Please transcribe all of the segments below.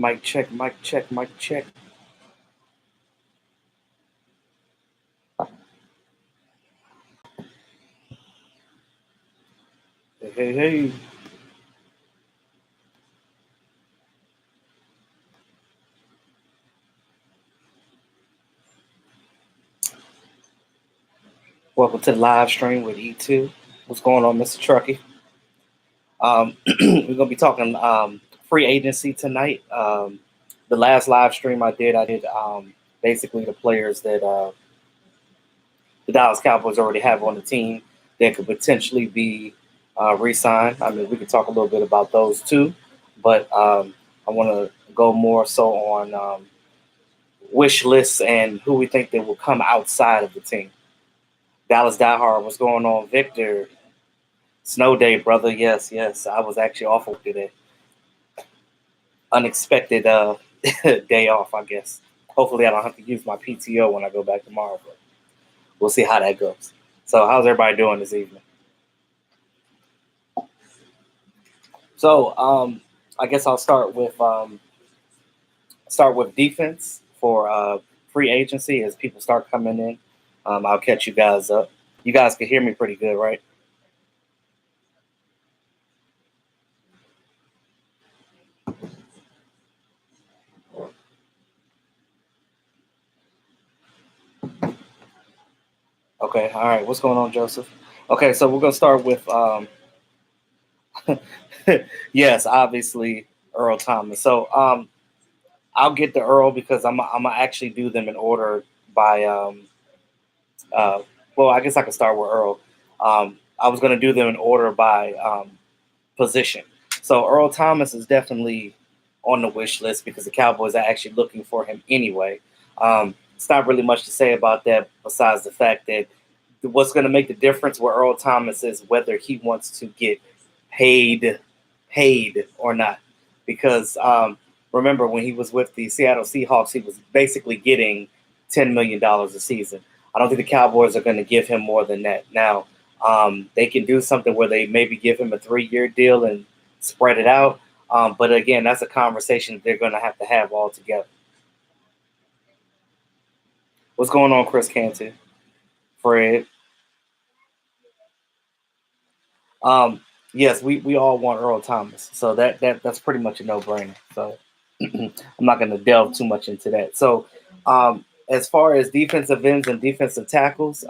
Mic check, mic check, mic check. Hey, hey, hey. Welcome to the live stream with E2. What's going on, Mr. Truckee? We're going to be talking free agency tonight. The last live stream I did basically the players that the Dallas Cowboys already have on the team that could potentially be re-signed. I mean, we could talk a little bit about those too, but I want to go more so on wish lists and who we think that will come outside of the team. Dallas Diehard, what's going on, Victor? Snow day, brother. Yes, yes. I was actually off work today. Unexpected day off, I guess. Hopefully, I don't have to use my PTO when I go back tomorrow. But we'll see how that goes. So, how's everybody doing this evening? So, I guess I'll start with defense for free agency as people start coming in. I'll catch you guys up. You guys can hear me pretty good, right? Okay, all right. What's going on, Joseph? Okay, so we're gonna start with yes, obviously Earl Thomas. So I'll get the Earl because I'm gonna actually do them in order by well, I guess I could start with Earl. I was gonna do them in order by position. So Earl Thomas is definitely on the wish list because the Cowboys are actually looking for him anyway. It's not really much to say about that besides the fact that what's going to make the difference with Earl Thomas is whether he wants to get paid or not. Because remember, when he was with the Seattle Seahawks, he was basically getting $10 million a season. I don't think the Cowboys are going to give him more than that. Now, they can do something where they maybe give him a 3-year deal and spread it out. But again, that's a conversation they're going to have all together. What's going on, Chris Canty? Fred? Yes, we all want Earl Thomas, so that's pretty much a no-brainer. So I'm not going to delve too much into that. So as far as defensive ends and defensive tackles,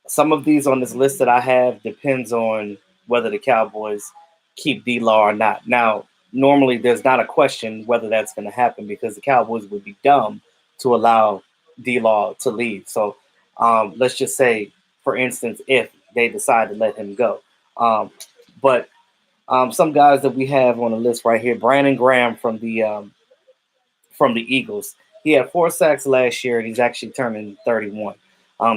some of these on this list that I have depends on whether the Cowboys keep D-Law or not. Now, normally there's not a question whether that's going to happen because the Cowboys would be dumb to allow D-Law to leave. So let's just say, for instance, if they decide to let him go. But some guys that we have on the list right here, Brandon Graham from the Eagles. He had 4 sacks last year, and he's actually turning 31.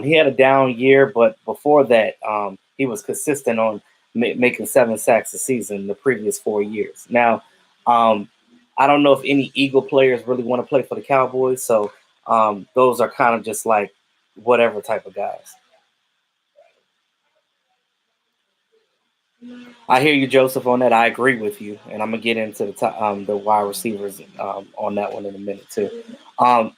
He had a down year, but before that, he was consistent on making 7 sacks a season the previous 4 years. Now, I don't know if any Eagle players really want to play for the Cowboys, so those are kind of just like whatever type of guys. I hear you, Joseph, on that. I agree with you, and I'm gonna get into the wide receivers on that one in a minute too. Um,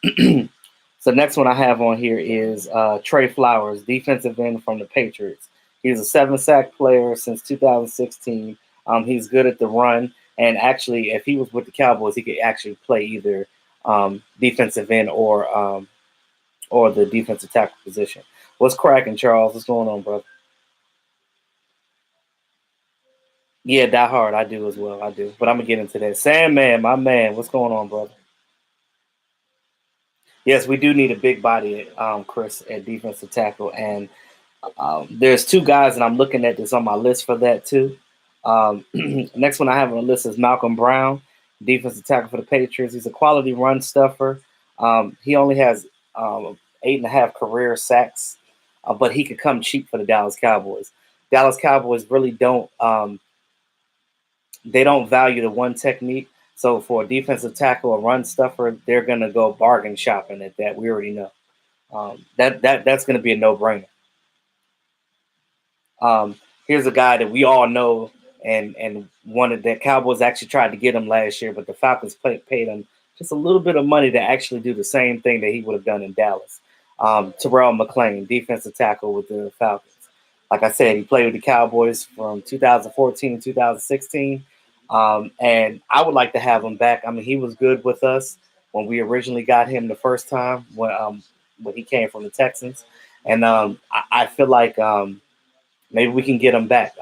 so next one I have on here is Trey Flowers, defensive end from the Patriots. He's a 7-sack player since 2016. He's good at the run, and actually, if he was with the Cowboys, he could actually play either defensive end or the defensive tackle position. What's cracking, Charles? What's going on, brother? Yeah, Die Hard, I do as well. I do, but I'm gonna get into that. Sandman, my man, what's going on, brother? Yes, we do need a big body, Chris, at defensive tackle, and there's 2 guys, and I'm looking at this on my list for that too. Next one I have on the list is Malcolm Brown, defensive tackle for the Patriots. He's a quality run stuffer. He only has 8.5 career sacks, but he could come cheap for the Dallas Cowboys. Dallas Cowboys really don't. They don't value the one technique. So for a defensive tackle, a run stuffer, they're gonna go bargain shopping at that. We already know that's gonna be a no brainer. Here's a guy that we all know and wanted that. Cowboys actually tried to get him last year, but the Falcons paid him just a little bit of money to actually do the same thing that he would have done in Dallas. Terrell McClain, defensive tackle with the Falcons. Like I said, he played with the Cowboys from 2014 to 2016. And I would like to have him back. I mean, he was good with us when we originally got him the first time when he came from the Texans. And I feel like maybe we can get him back.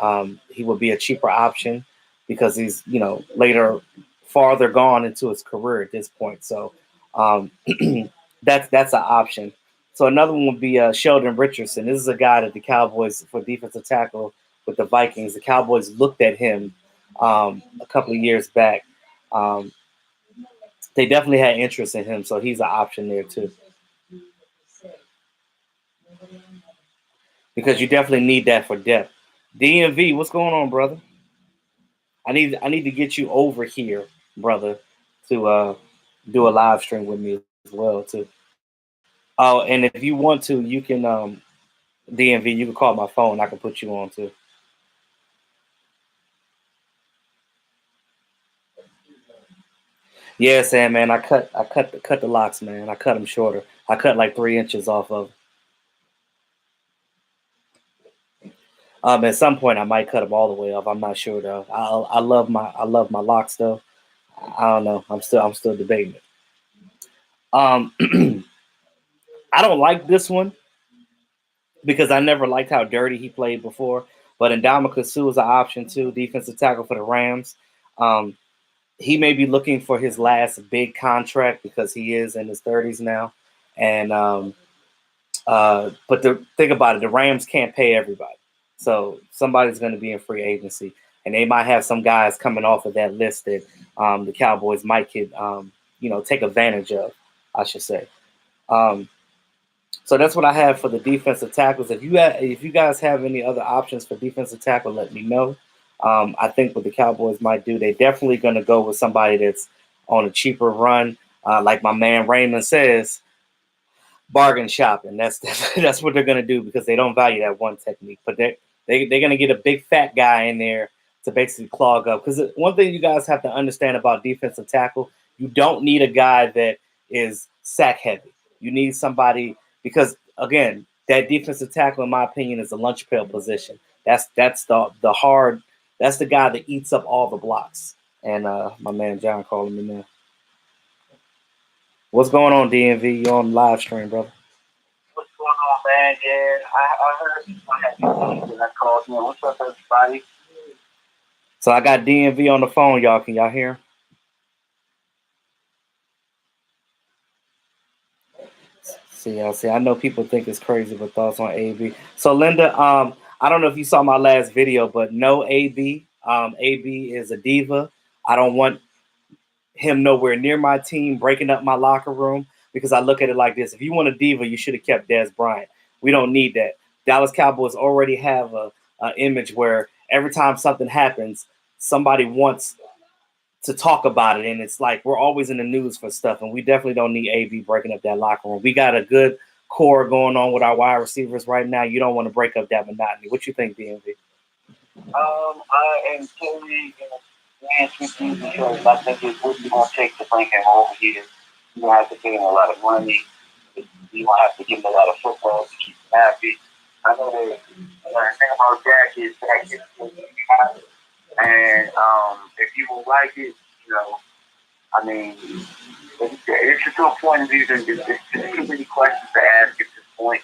He would be a cheaper option because he's, farther gone into his career at this point. So that's an option. So another one would be Sheldon Richardson. This is a guy that the Cowboys, for defensive tackle with the Vikings, the Cowboys looked at him a couple of years back. They definitely had interest in him, so he's an option there too. Because you definitely need that for depth. DMV, what's going on, brother? I need to get you over here, brother, to do a live stream with me as well too. Oh, and if you want to, you can DMV. You can call my phone. I can put you on too. Yeah, Sam, man. I cut the locks, man. I cut them shorter. I cut like 3 inches off of. At some point, I might cut them all the way off. I'm not sure though. I love my locks though. I don't know. I'm still debating it. I don't like this one because I never liked how dirty he played before. But Ndamukong Suh is an option too, defensive tackle for the Rams. He may be looking for his last big contract because he is in his 30s now. And but the think about it, the Rams can't pay everybody, so somebody's going to be in free agency, and they might have some guys coming off of that list that the Cowboys might could take advantage of, I should say. So that's what I have for the defensive tackles. If you guys have any other options for defensive tackle, let me know. I think what the Cowboys might do, they're definitely going to go with somebody that's on a cheaper run, like my man Raymond says, bargain shopping. That's what they're going to do because they don't value that one technique. But they're going to get a big fat guy in there to basically clog up. Because one thing you guys have to understand about defensive tackle, you don't need a guy that is sack heavy. You need somebody because again, that defensive tackle, in my opinion, is a lunch pail position. That's the hard. That's the guy that eats up all the blocks. And my man John calling me now. What's going on, DMV? You on live stream, brother? What's going on, man? Yeah, I heard I called you. What's up, everybody? So I got DMV on the phone, y'all. Can y'all hear? See, I know people think it's crazy, but thoughts on AB. So Linda, I don't know if you saw my last video, but no AB. AB is a diva. I don't want him nowhere near my team, breaking up my locker room, because I look at it like this. If you want a diva, you should have kept Dez Bryant. We don't need that. Dallas Cowboys already have a image where every time something happens, somebody wants to talk about it, and it's like we're always in the news for stuff, and we definitely don't need AB breaking up that locker room. We got a good core going on with our wide receivers right now. You don't want to break up that monotony. What you think, DMV? I am totally with you because I think it wouldn't going to take to bring him over here. You don't have to pay him a lot of money. You don't have to give him a lot of football to keep him happy. I know that the thing about Dak is Dak gets what you have. And if you will like it, I mean, it's to a point of even there's too many questions to ask at this point.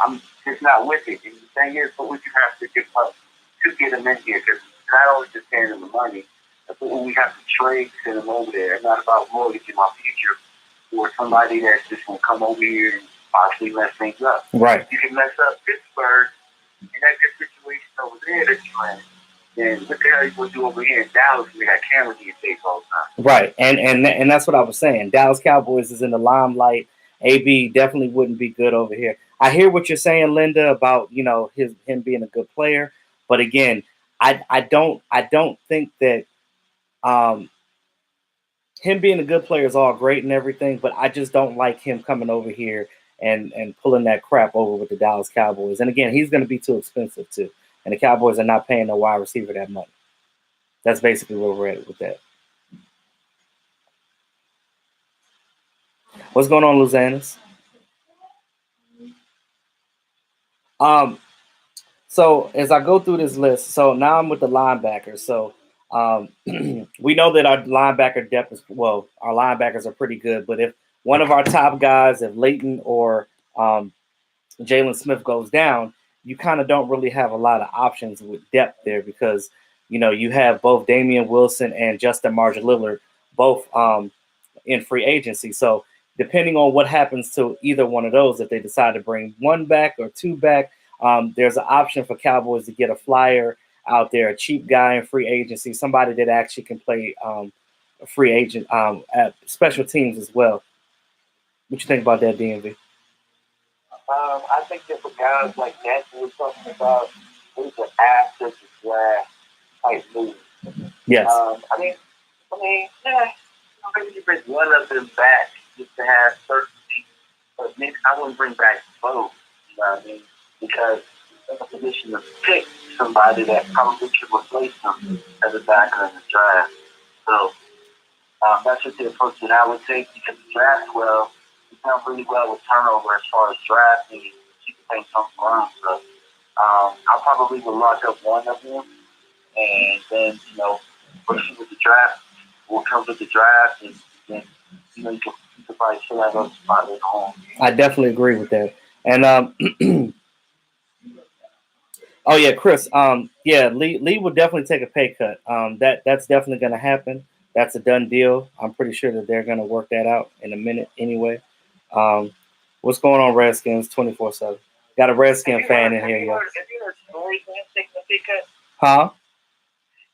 I'm just not with it. And the thing is, what would you have to give up to get him in here? Because not only just paying him the money, but when we have to trade to send him over there, it's not about mortgaging my future or somebody that's just going to come over here and possibly mess things up. Right. You can mess up Pittsburgh in that good situation over there that you're in. Then what the hell you going to do over here in Dallas when we got cameras in your face all the time? Right. And that's what I was saying. Dallas Cowboys is in the limelight. AB definitely wouldn't be good over here. I hear what you're saying, Linda, about him being a good player, but again, I don't think that him being a good player is all great and everything, but I just don't like him coming over here and pulling that crap over with the Dallas Cowboys. And again, he's going to be too expensive too. and the Cowboys are not paying no wide receiver that money. That's basically where we're at with that. What's going on, Luzanis? So as I go through this list, so now I'm with the linebackers. So we know that our linebacker depth is our linebackers are pretty good. But if one of our top guys, if Leighton or Jalen Smith goes down, you kind of don't really have a lot of options with depth there because you have both Damian Wilson and Justin Marshall-Lillard both in free agency. So depending on what happens to either one of those, if they decide to bring one back or two back, there's an option for Cowboys to get a flyer out there, a cheap guy in free agency, somebody that actually can play a free agent at special teams as well. What you think about that, DMV? I think that for guys like that, we're talking about who's an after the draft type move. Yes. I mean, maybe you bring one of them back just to have certainty, but maybe I wouldn't bring back both. You know what I mean? Because in a position to pick somebody that probably could replace them as a backer in the draft. So that's just the approach that I would take because the draft we've done really well with turnover as far as drafting and keeping things on the ground. So I probably would lock up one of them and then, pushing with the draft will come with the draft and then, you could probably fill that other spot at home. I definitely agree with that. And oh yeah, Chris. Lee would definitely take a pay cut. That's definitely going to happen. That's a done deal. I'm pretty sure that they're going to work that out in a minute anyway. What's going on, Redskins 24/7? Got a Redskin fan in here, y'all. Have you heard stories of him taking a pay cut? Huh?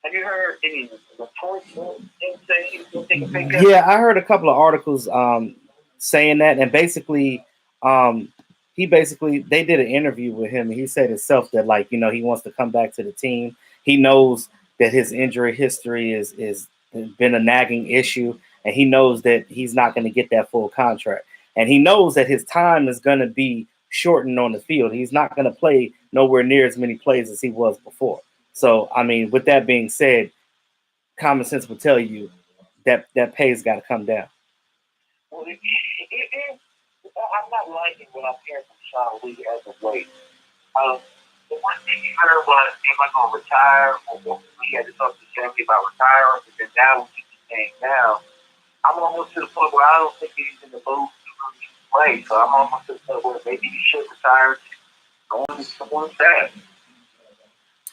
Have you heard any reports of him saying he was going to take a pay cut? Yeah, I heard a couple of articles saying that, and basically, they did an interview with him, and he said himself that he wants to come back to the team. He knows that his injury history has been a nagging issue, and he knows that he's not going to get that full contract, and he knows that his time is going to be shortened on the field. He's not going to play nowhere near as many plays as he was before. So, I mean, with that being said, common sense would tell you that pay's got to come down. Well, I'm not liking what I'm hearing from Sean Lee as of late. The one thing you heard was, am I going to retire? Or we had to talk to Sammy about retiring, but then now we keep saying now, I'm almost to the point where I don't think he's in the mood to really play. So I'm almost to the point where maybe he should retire on someone's staff.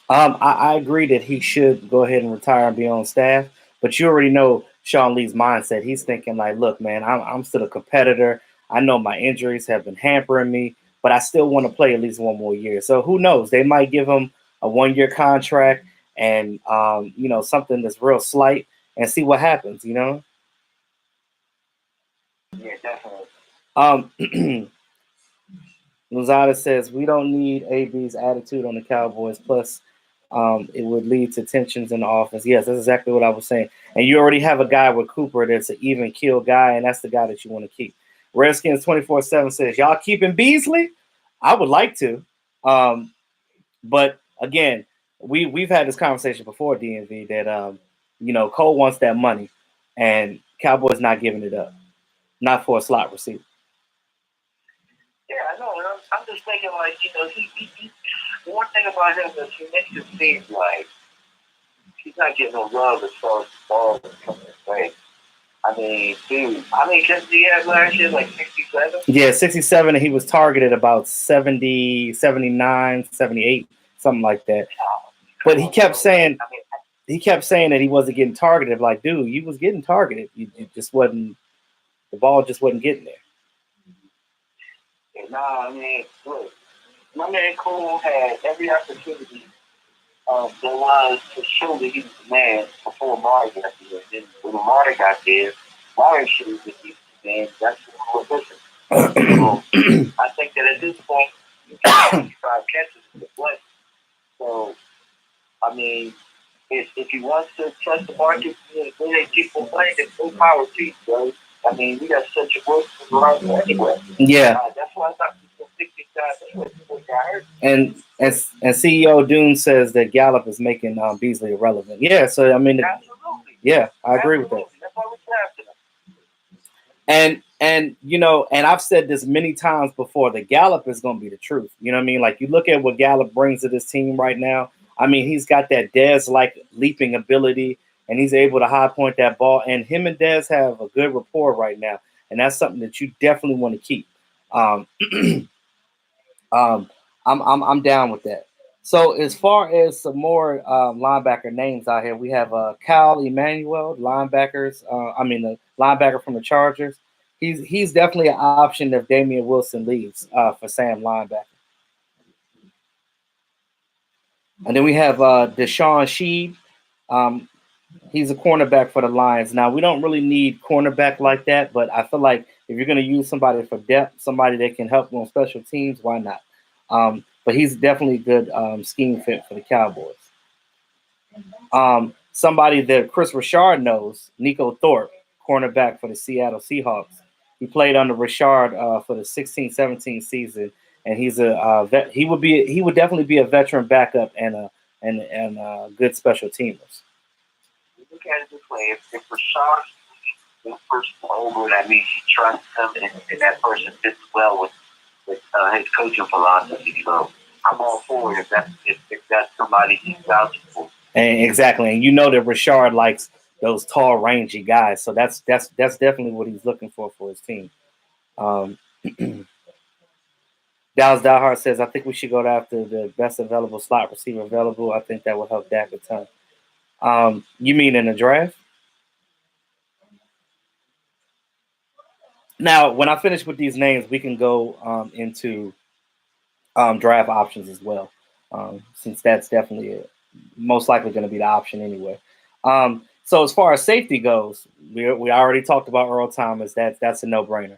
I agree that he should go ahead and retire and be on staff, but you already know Sean Lee's mindset. He's thinking like, look, man, I'm still a competitor. I know my injuries have been hampering me, but I still want to play at least one more year. So who knows? They might give him a 1-year contract and, something that's real slight and see what happens, Yeah, definitely. Lozada says, we don't need AB's attitude on the Cowboys. Plus, it would lead to tensions in the offense. Yes, that's exactly what I was saying. And you already have a guy with Cooper that's an even kill guy, and that's the guy that you want to keep. Redskins 24/7 says, y'all keeping Beasley? I would like to. But, again, we've had this conversation before, DNV, that, Cole wants that money, and Cowboys not giving it up. Not for a slot receiver. Yeah, I know. And I'm just thinking, he one thing about him is he makes it seem like he's not getting no love as far as the ball is coming his way. I mean, dude. Because he had last year, 67? Yeah, 67, and he was targeted about 70, 79, 78, something like that. But he kept saying that he wasn't getting targeted. Like, dude, you was getting targeted. You just wasn't – the ball just wasn't getting there. Look, my man Cole had every opportunity there was to show that he was the man before Amari got there. And then when Amari got there, Amari showed that he was the man. That's what we're missing. So I think that at this point, you got 55 catches in the play. So, if he wants to trust the market, when they keep on playing, it's full power to you, bro. We got such a work for the right anyway. Yeah. That's why I thought he was 63 And CEO Dune says that Gallup is making Beasley irrelevant. Yeah, so I mean, yeah, I agree with that. That's why we drafted him. And and I've said this many times before, that Gallup is going to be the truth. You know what I mean? Like, you look at what Gallup brings to this team right now. I mean, he's got that Dez like leaping ability, and he's able to high point that ball. And him and Dez have a good rapport right now, and that's something that you definitely want to keep. Um, I'm down with that. So as far as some more linebacker names out here, we have Cal Emmanuel, linebackers. The linebacker from the Chargers. He's definitely an option if Damian Wilson leaves for Sam linebacker. And then we have Deshaun Sheed. Um, he's a cornerback for the Lions. Now, we don't really need cornerback like that, but I feel like if you're going to use somebody for depth, somebody that can help on special teams, why not? But he's definitely a good scheme fit for the Cowboys. Somebody that Chris Richard knows, Nico Thorpe, cornerback for the Seattle Seahawks. He played under Richard for the 16-17 season, and he's a vet. He would definitely be a veteran backup and a good special teamers. Look at it this way: if Rashard is the person over, that means you trust him, and that person fits well with his coaching philosophy. So I'm all for it if that's somebody he's vouching for. And exactly, and you know that Richard likes those tall, rangy guys, so that's definitely what he's looking for his team. Dallas Diehard says, I think we should go after the best available slot receiver available. I think that would help Dak a ton. You mean in the draft? Now, when I finish with these names, we can go into draft options as well, since that's definitely most likely going to be the option anyway. So as far as safety goes, we already talked about Earl Thomas. That's a no-brainer.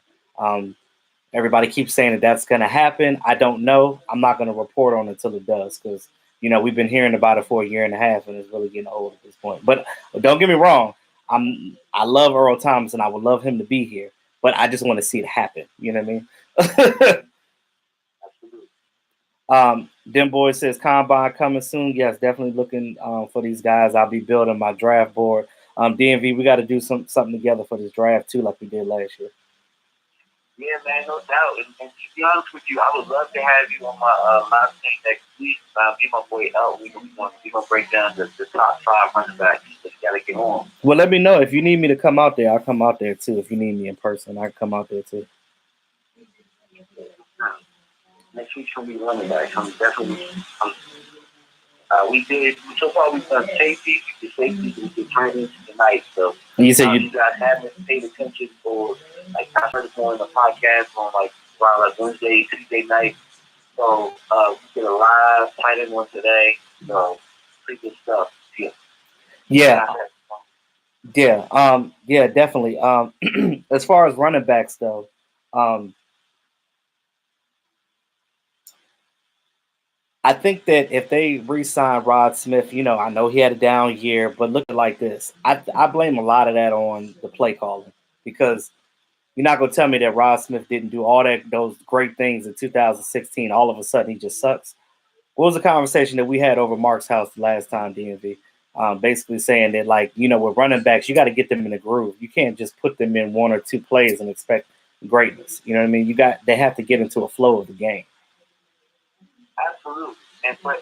Everybody keeps saying that that's going to happen. I don't know. I'm not going to report on it until it does, because we've been hearing about it for a year and a half, and it's really getting old at this point. But don't get me wrong. I love Earl Thomas, and I would love him to be here, but I just want to see it happen. You know what I mean? Dim Boy says Combine coming soon. Yes, definitely looking for these guys. I'll be building my draft board. DMV, we got to do something together for this draft too, like we did last year. Yeah, man, no doubt. And to be honest with you, I would love to have you on my live stream next week. Me and my boy El, we're gonna break down the top 5 running backs. Just gotta get on. Well, let me know if you need me to come out there. I'll come out there too. If you need me in person, I can come out there too. Next week's gonna be running backs. I'm definitely. We did so far. We've done safety. We did training tonight. So you said you guys haven't paid attention for. Like, I started doing the podcast on around Wednesday, Tuesday night. So we did a live tight end one today. So pretty good stuff. Yeah. Yeah, definitely. As far as running backs though, I think that if they re-sign Rod Smith, I know he had a down year, but look at it like this. I blame a lot of that on the play calling, because you're not going to tell me that Rod Smith didn't do all those great things in 2016. All of a sudden, he just sucks. What was the conversation that we had over Mark's house the last time, DMV? Basically saying that, with running backs, you got to get them in a groove. You can't just put them in 1 or 2 plays and expect greatness. You know what I mean? They have to get into a flow of the game. Absolutely. But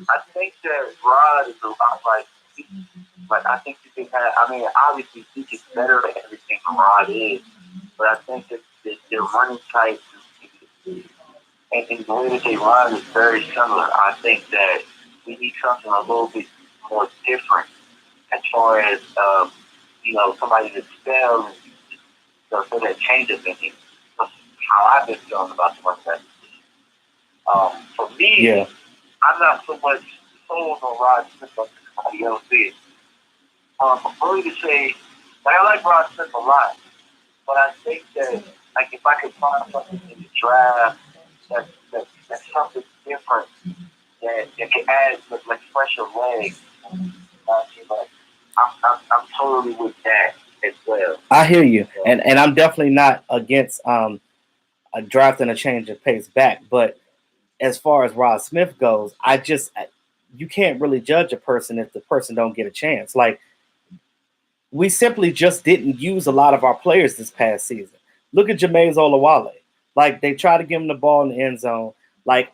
I think that Rod is a lot but I think you can obviously he is better at everything than Rod is. But I think that their running type and the way that they run is very similar. I think that we need something a little bit more different as far as somebody to spell and so that changes in him. That's how I've been feeling about the running back. For me, I'm not so much sold on Rod Smith like somebody else is. I'm going to say I like Rod Smith a lot, but I think that if I could find something in the draft that's something different that can add fresher legs, I'm totally with that as well. I hear you, and I'm definitely not against drafting a change of pace back, but as far as Rod Smith goes, you can't really judge a person if the person don't get a chance. Like, we simply just didn't use a lot of our players this past season. Look at Jameis Olawale. Like, they tried to give him the ball in the end zone. Like,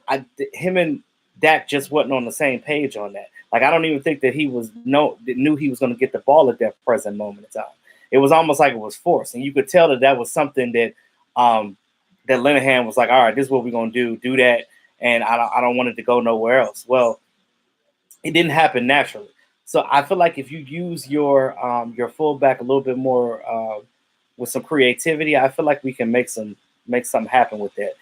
him and Dak just wasn't on the same page on that. Like, I don't even think that knew he was going to get the ball at that present moment in time. It was almost like it was forced, and you could tell that was something that that Linehan was like, all right, this is what we're going to do that, and I don't want it to go nowhere else. Well, it didn't happen naturally. So I feel like if you use your fullback a little bit more with some creativity, I feel like we can make something happen with that.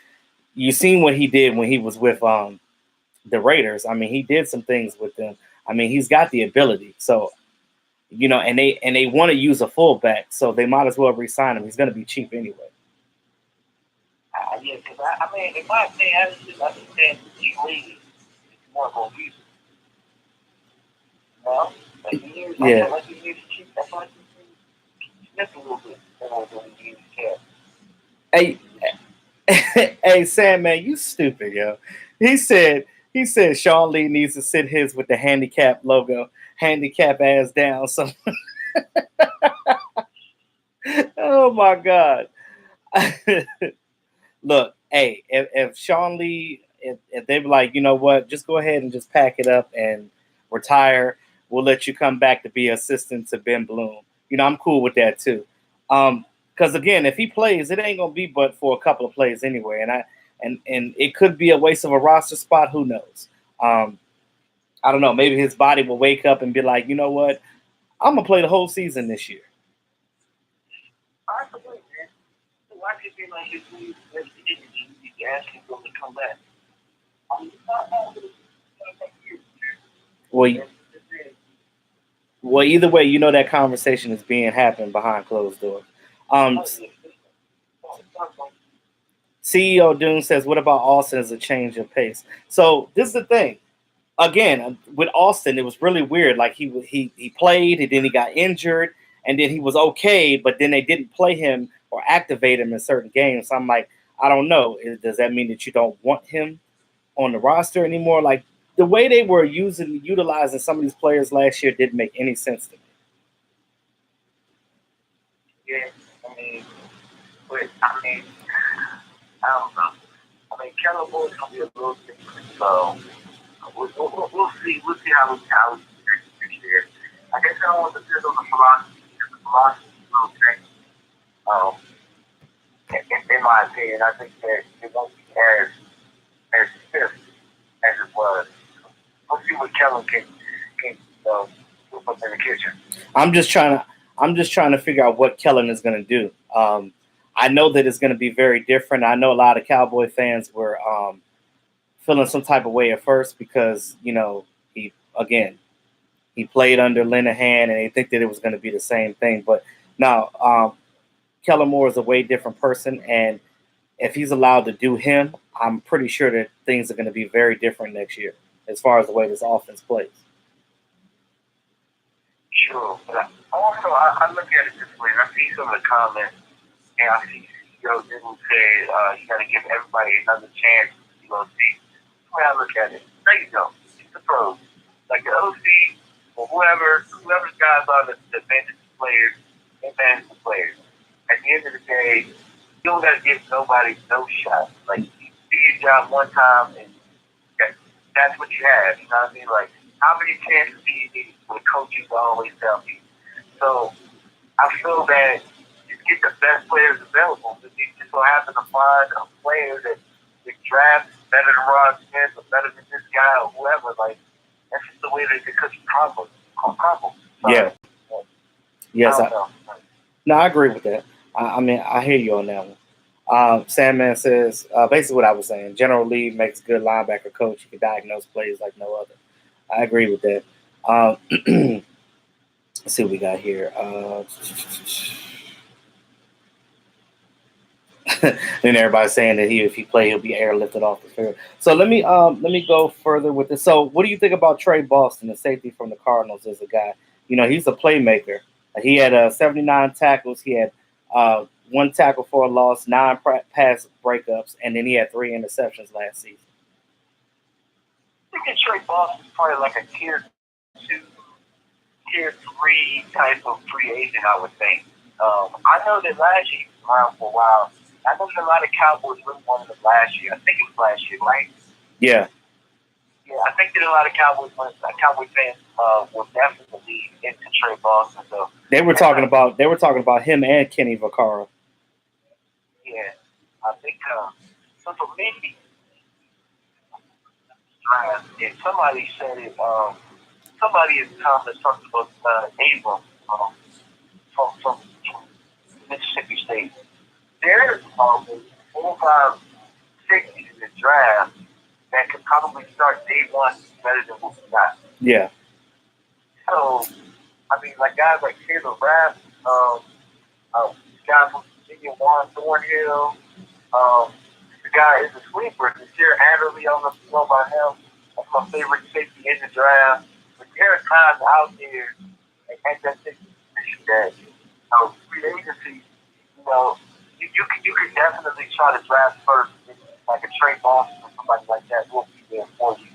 You seen what he did when he was with the Raiders. I mean, he did some things with them. I mean, he's got the ability. So, and they want to use a fullback, so they might as well re-sign him. He's going to be cheap anyway. Yeah, because I mean, in my opinion, I just understand the cheap league is more going to use it. No, like you use, yeah. Like you use cheap. That's why you Smith a little bit more than you use cash. Hey, Sam, man, you stupid, yo. He said Sean Lee needs to sit his with the handicap logo, handicap ass down. So, oh my God. Look, hey, if Sean Lee, if they be like, you know what, just go ahead and just pack it up and retire, we'll let you come back to be assistant to Ben Bloom. I'm cool with that too. Because again, if he plays, it ain't gonna be but for a couple of plays anyway, and it could be a waste of a roster spot. Who knows? I don't know. Maybe his body will wake up and be like, you know what, I'm gonna play the whole season this year. Possibly, man. Why do you feel like if we ask him to come back? I mean, it's not well, either way, that conversation is being happened behind closed doors. CEO Dune says, what about Austin as a change of pace? So this is the thing. Again, with Austin, it was really weird. Like he played, and then he got injured, and then he was okay, but then they didn't play him or activate him in certain games. So I'm like, I don't know. Does that mean that you don't want him on the roster anymore? Like, the way they were utilizing some of these players last year didn't make any sense to me. Yeah, I mean, I don't know. I mean, Cowboys gonna be a little different, so we'll see. We'll see how we this year. I guess I don't want to depend on the philosophy. The philosophy will change. In my opinion, I think that it won't be as stiff as it was. We'll see what Kellen can whip up in the kitchen. I'm just trying to figure out what Kellen is going to do. I know that it's going to be very different. I know a lot of Cowboy fans were feeling some type of way at first because he played under Linehan and they think that it was going to be the same thing. But now Kellen Moore is a way different person, and if he's allowed to do him, I'm pretty sure that things are going to be very different next year as far as the way this offense plays. Sure, but also I look at it this way. I see some of the comments, and I see CEO didn't say you got to give everybody another chance. See, the way I look at it. There you go. It's the pros, like the OC or whoever's guys are the defensive players, defensive players. At the end of the day, you don't got to give nobody no shot. Like, you do your job one time, and that's what you have. You know what I mean? Like, how many chances do you need when coaches always tell you? So I feel that you get the best players available. If you just so happen to find a player that drafts better than Rod Smith or better than this guy or whoever, like, that's just the way that the cookie crumbles. Yeah. Yes. No, I agree with that. I mean, I hear you on that one. Sandman says, basically what I was saying, General Lee makes a good linebacker coach. He can diagnose plays like no other. I agree with that. Let's see what we got here. Then everybody's saying that if he play, he'll be airlifted off the field. So let me go further with this. So what do you think about Trey Boston, the safety from the Cardinals, as a guy? He's a playmaker. He had 79 tackles. He had 1 tackle for a loss, 9 pass breakups, and then he had 3 interceptions last season. think Trey Boston is probably like a tier 2, tier 3 type of free agent, I would think. I know that last year he was around for a while. I know that a lot of Cowboys really wanted him last year. I think it was last year, right? Yeah. Yeah, I think that a lot of Cowboy fans were definitely into Trey Boston. So They were talking about him and Kenny Vaccaro. yeah, I think so. For me, and somebody said it. Somebody in the comments talked about Abram from Mississippi State. There are 4 or 5 safeties in the draft that could probably start day one better than what we got. Yeah. So, I mean, like guys like Taylor Rapp, guy from Virginia, Juan Thornhill, the guy is a sleeper. Nasir Adderley, I don't know if you know about him. That's my favorite safety in the draft. But there are guys out there at that safety position that, free agency, you can definitely try to draft first, like a Trey Boston or somebody like that will be there for you.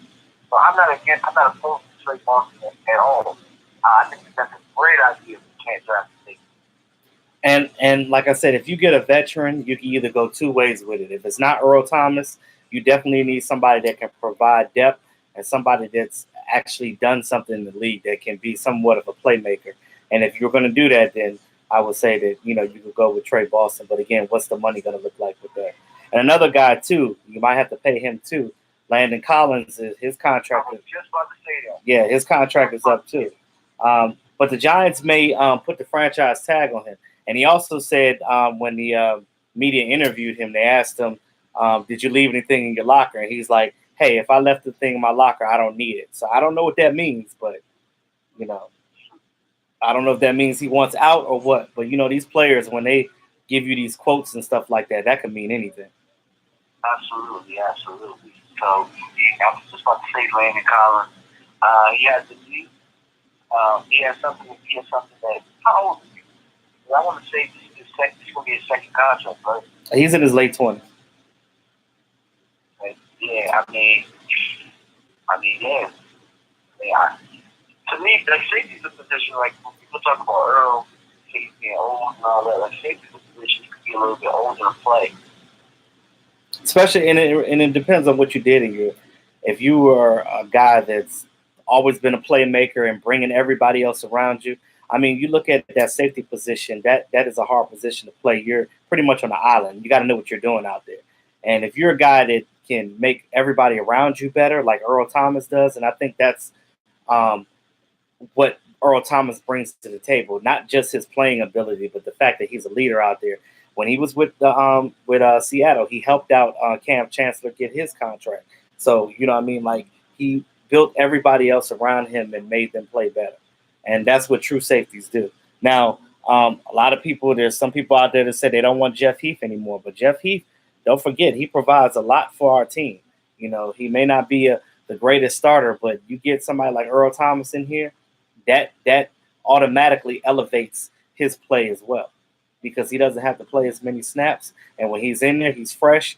So I'm not opposed to Trey Boston at all. I think that's a great idea if you can't draft a safety. And like I said, if you get a veteran, you can either go 2 ways with it. If it's not Earl Thomas, you definitely need somebody that can provide depth and somebody that's actually done something in the league that can be somewhat of a playmaker. And if you're going to do that, then I would say that, you could go with Trey Boston. But again, what's the money going to look like with that? And another guy, too, you might have to pay him, too. Landon Collins, his contract. I was just about to say that. Yeah, his contract is up, too. But the Giants may put the franchise tag on him. And he also said when the media interviewed him, they asked him, did you leave anything in your locker? And he's like, hey, if I left the thing in my locker, I don't need it. So I don't know what that means, but, I don't know if that means he wants out or what. But, these players, when they give you these quotes and stuff like that, that can mean anything. Absolutely. So I was just about to say Landon Collins. He has the knee. He has something that, how old is he? I want to say this is going to be his second contract, right? He's in his late 20s. Yeah, I mean, yeah. To me, the safety is a position, like when people talk about Earl, he's being old and all that, like safety is a position you could be a little bit older and play. Especially, and it depends on what you did in your. If you were a guy that's always been a playmaker and bringing everybody else around you, I mean, you look at that safety position, that is a hard position to play. You're pretty much on the island. You got to know what you're doing out there. And if you're a guy that can make everybody around you better, like Earl Thomas does, and I think that's what Earl Thomas brings to the table, not just his playing ability, but the fact that he's a leader out there. When he was with Seattle, he helped out Cam Chancellor get his contract. So, like he built everybody else around him and made them play better. And that's what true safeties do. Now, a lot of people, there's some people out there that say they don't want Jeff Heath anymore. But Jeff Heath, don't forget, he provides a lot for our team. He may not be the greatest starter, but you get somebody like Earl Thomas in here, that automatically elevates his play as well, because he doesn't have to play as many snaps. And when he's in there, he's fresh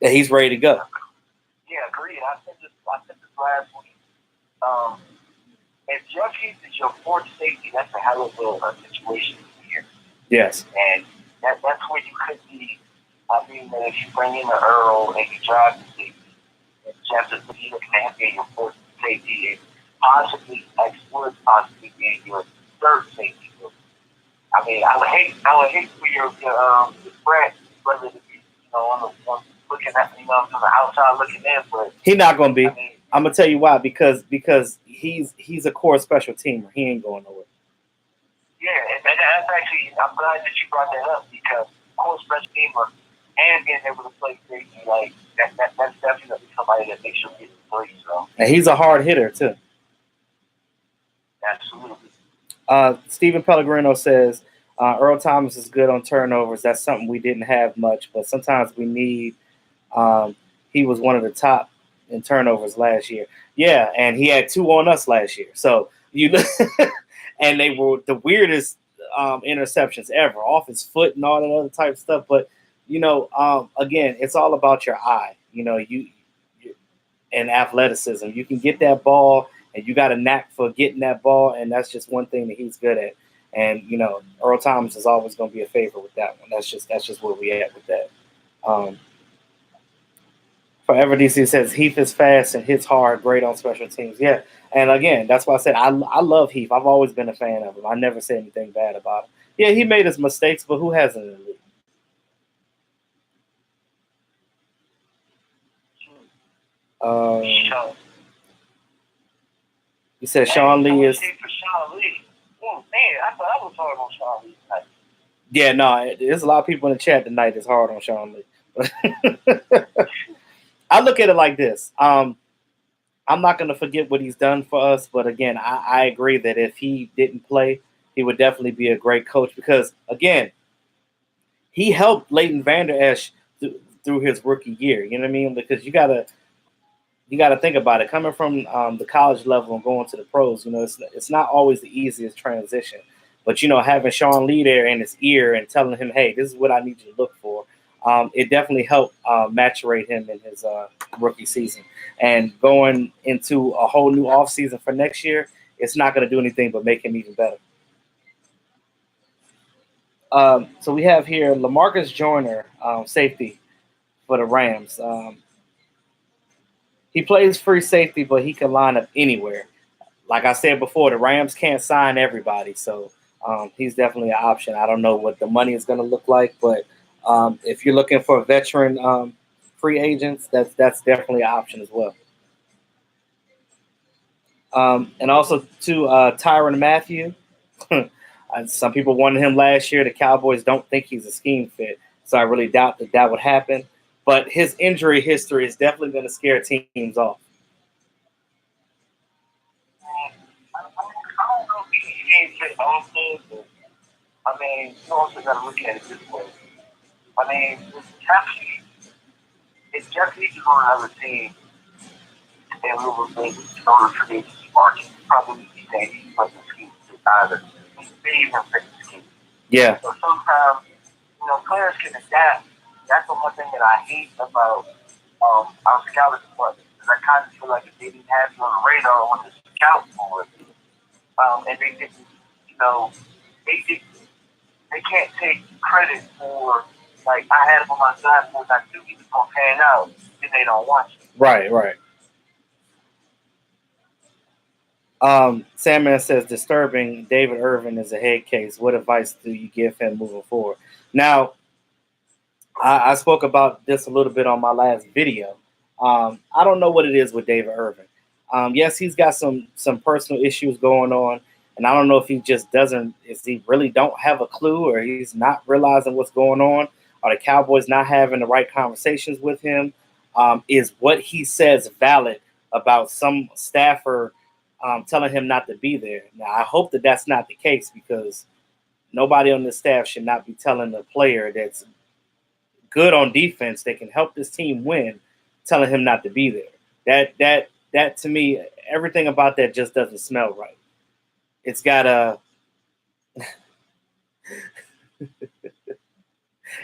and he's ready to go. Yeah, agreed. I said this last week. If Jeff Heath is your fourth safety, that's a hell of a situation here. Yes. And that's where you could be. I mean, if you bring in the Earl and you drive the safety, and Jeff is looking at him being your fourth safety, and possibly being your third safety. I mean, I would hate for your friend, brother, to be, on looking at, from the outside looking in, but he's not going to be. I mean, I'm gonna tell you why, because he's a core special teamer. He ain't going nowhere. Yeah, and that's actually, I'm glad that you brought that up, because core special teamer and being able to play safety, like that's definitely somebody that makes sure he gets free. So, and he's a hard hitter too. Absolutely. Stephen Pellegrino says Earl Thomas is good on turnovers. That's something we didn't have much, but sometimes we need. He was one of the top in turnovers last year. Yeah, and he had 2 on us last year. So and they were the weirdest interceptions ever, off his foot and all that other type of stuff. But again, it's all about your eye. and athleticism. You can get that ball, and you got a knack for getting that ball, and that's just one thing that he's good at. And Earl Thomas is always going to be a favorite with that one. That's just where we at with that. Um, Forever DC says Heath is fast and hits hard, great on special teams. Yeah, and again, that's why I said I love Heath. I've always been a fan of him. I never said anything bad about him. Yeah, he made his mistakes, but who hasn't in the league? He said Sean Lee is. Sean Lee. Oh, man, I thought I was hard on Sean Lee tonight. Yeah, no, there's a lot of people in the chat tonight that's hard on Sean Lee. I look at it like this. I'm not going to forget what he's done for us, but again, I agree that if he didn't play, he would definitely be a great coach because, again, he helped Leighton Vander Esch through his rookie year. You know what I mean? Because you gotta think about it. Coming from the college level and going to the pros, it's not always the easiest transition. But having Sean Lee there in his ear and telling him, "Hey, this is what I need you to look for," it definitely helped maturate him in his rookie season. And going into a whole new offseason for next year, it's not going to do anything but make him even better. So we have here LaMarcus Joyner, safety for the Rams. He plays free safety, but he can line up anywhere. Like I said before, the Rams can't sign everybody, so he's definitely an option. I don't know what the money is going to look like, but if you're looking for veteran free agents, that's definitely an option as well. And also to Tyrann Mathieu. Some people wanted him last year. The Cowboys don't think he's a scheme fit, so I really doubt that would happen. But his injury history is definitely going to scare teams off. I don't know if he ain't fit also, but I mean, you also got to look at it this way. I mean, if Jeff Heath is on another team, and we were maybe in order for the market, probably be saying he wasn't scheme fit either. He's even fit the scheme. Yeah. So sometimes, players can adapt. That's the one thing that I hate about our scouting department. Because I kind of feel like if they didn't have you on the radar on the scout board, and they didn't, they can't take credit for, like, I had him on my side because I knew he was going to pan out, and they don't want you. Right. Sandman says, disturbing. David Irving is a head case. What advice do you give him moving forward? Now, I spoke about this a little bit on my last video. I don't know what it is with David Irving. Yes, he's got some personal issues going on, and I don't know if he just he really don't have a clue, or he's not realizing what's going on, or the Cowboys not having the right conversations with him. Is what he says valid about some staffer telling him not to be there? Now, I hope that that's not the case, because nobody on the staff should not be telling a player that's good on defense that can help this team win, telling him not to be there. That to me, everything about that just doesn't smell right. It's got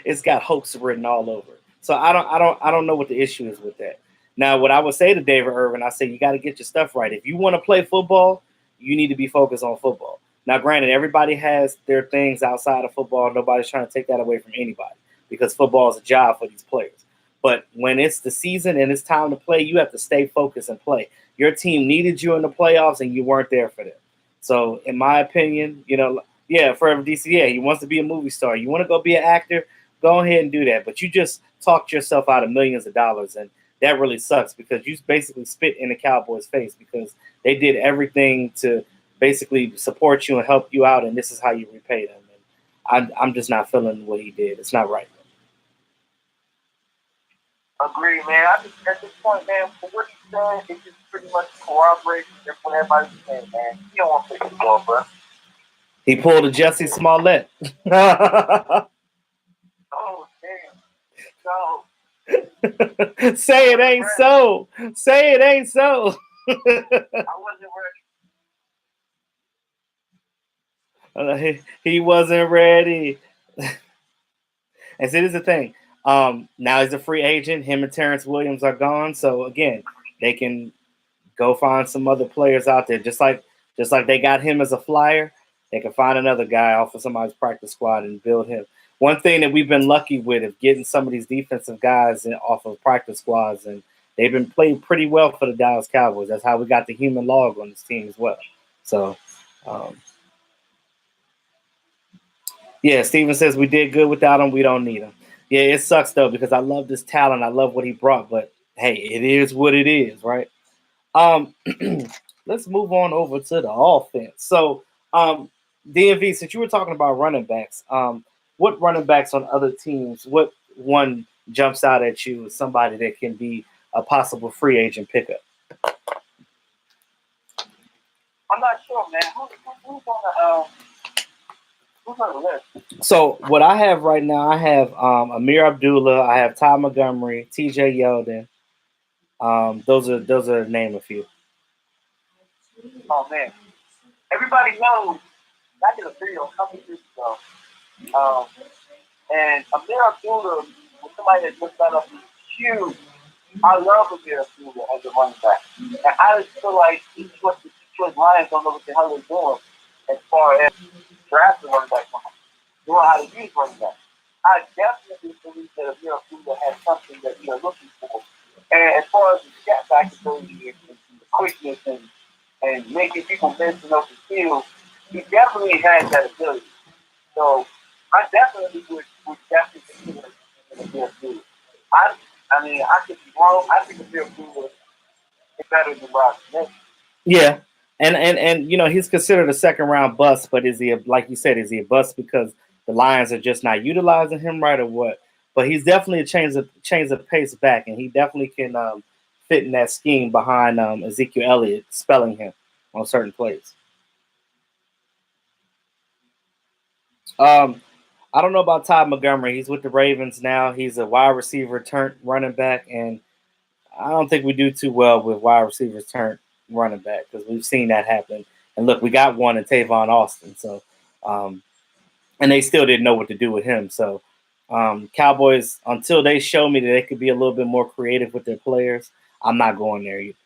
it's got hopes written all over it. So I don't know what the issue is with that. Now, what I would say to David Irving, I say you got to get your stuff right. If you want to play football, you need to be focused on football. Now, granted, everybody has their things outside of football. Nobody's trying to take that away from anybody, because football is a job for these players. But when it's the season and it's time to play, you have to stay focused and play. Your team needed you in the playoffs, and you weren't there for them. So, in my opinion, Forever DC, he wants to be a movie star. You want to go be an actor, go ahead and do that. But you just talked yourself out of millions of dollars, and that really sucks, because you basically spit in the Cowboys' face, because they did everything to basically support you and help you out, and this is how you repay them. And I'm just not feeling what he did. It's not right. Agree, man. I just, at this point, man, for what he's done, it just pretty much corroborates what everybody's saying, man. He don't want to play football, bro. He pulled a Jussie Smollett. Oh, damn. So. Say it ain't so. Say it ain't so. I wasn't ready. He wasn't ready. And see, this is the thing. Now he's a free agent. Him and Terrence Williams are gone. So, again, they can go find some other players out there, just like they got him as a flyer. They can find another guy off of somebody's practice squad and build him. One thing that we've been lucky with is getting some of these defensive guys off of practice squads, and they've been playing pretty well for the Dallas Cowboys. That's how we got the human log on this team as well. So, yeah, Steven says we did good without him. We don't need him. Yeah, it sucks though because I love this talent. I love what he brought, but hey, it is what it is, right? Um, let's move on over to the offense. So, DMV, since you were talking about running backs, what running backs on other teams? What one jumps out at you as somebody that can be a possible free agent pickup? I'm not sure, man. Who's on the list? So what I have right now, I have Amir Abdullah, I have Ty Montgomery, T.J. Yeldon. Those are name a few. Oh man, everybody knows. I did a video a couple years ago, and Amir Abdullah was somebody that just got up is huge. I love Amir Abdullah as a running back, and I just feel like the Detroit Lions don't know what the hell they're doing as far as drafting running back, doing how to use running back. I definitely believe that Amir Abdullah has something that we are looking for. And as far as the scat back ability and the quickness and making people miss and off the field, he definitely has that ability. So I definitely would definitely consider Amir Abdullah. I mean, I could be wrong. I think Amir Abdullah is better than Rob Smith. Yeah, and he's considered a second round bust, but is he like you said, is he a bust because the Lions are just not utilizing him right or what? But he's definitely a change of pace back, and he definitely can fit in that scheme behind Ezekiel Elliott spelling him on certain plays. I don't know about Todd Montgomery. He's with the Ravens now. He's a wide receiver turned running back, and I don't think we do too well with wide receivers turned running back because we've seen that happen. And look, we got one in Tavon Austin, so and they still didn't know what to do with him. So Cowboys, until they show me that they could be a little bit more creative with their players, I'm not going there either.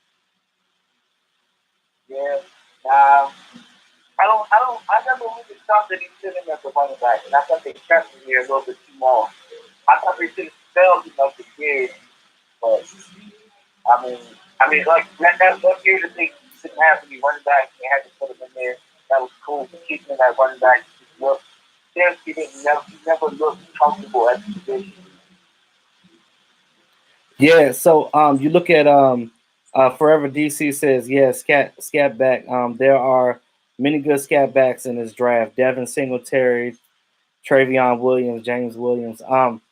Yeah. I never really thought that he should have as a running back, and I thought they kept him here a little bit too long. I thought they should have spelled him up again, but like that one year that they didn't have any running back, they had to put him in there. That was cool. Keeping him at running back, look, he never looked comfortable at the position. Yeah, so you look at Forever DC says, yeah, scat back. There are many good scat backs in this draft. Devin Singletary, Travion Williams, James Williams.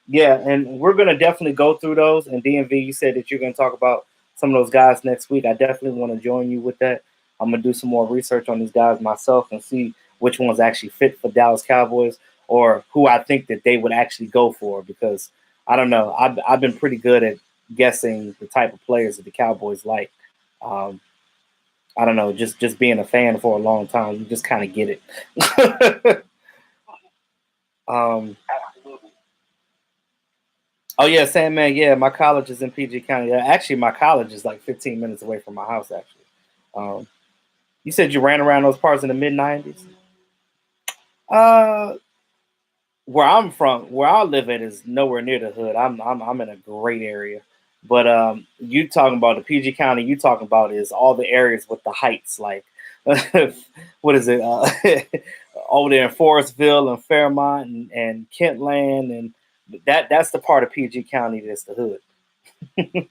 Yeah, and we're gonna definitely go through those. And DMV, you said that you're gonna talk about some of those guys next week. I definitely want to join you with that. I'm gonna do some more research on these guys myself and see which ones actually fit for Dallas Cowboys or who I think that they would actually go for because I don't know. I've been pretty good at guessing the type of players that the Cowboys like. Um, I don't know, just being a fan for a long time, you just kind of get it. Absolutely. Oh yeah, Sandman. Yeah, my college is in PG County. Actually, my college is like 15 minutes away from my house. Actually, you said you ran around those parts in the mid-90s. Uh, where I'm from, where I live at is nowhere near the hood. I'm in a great area, but you talking about the PG County? You talking about is all the areas with the heights, like what is it? Over there in Forestville and Fairmont and Kentland, and that's the part of PG County that's the hood. Let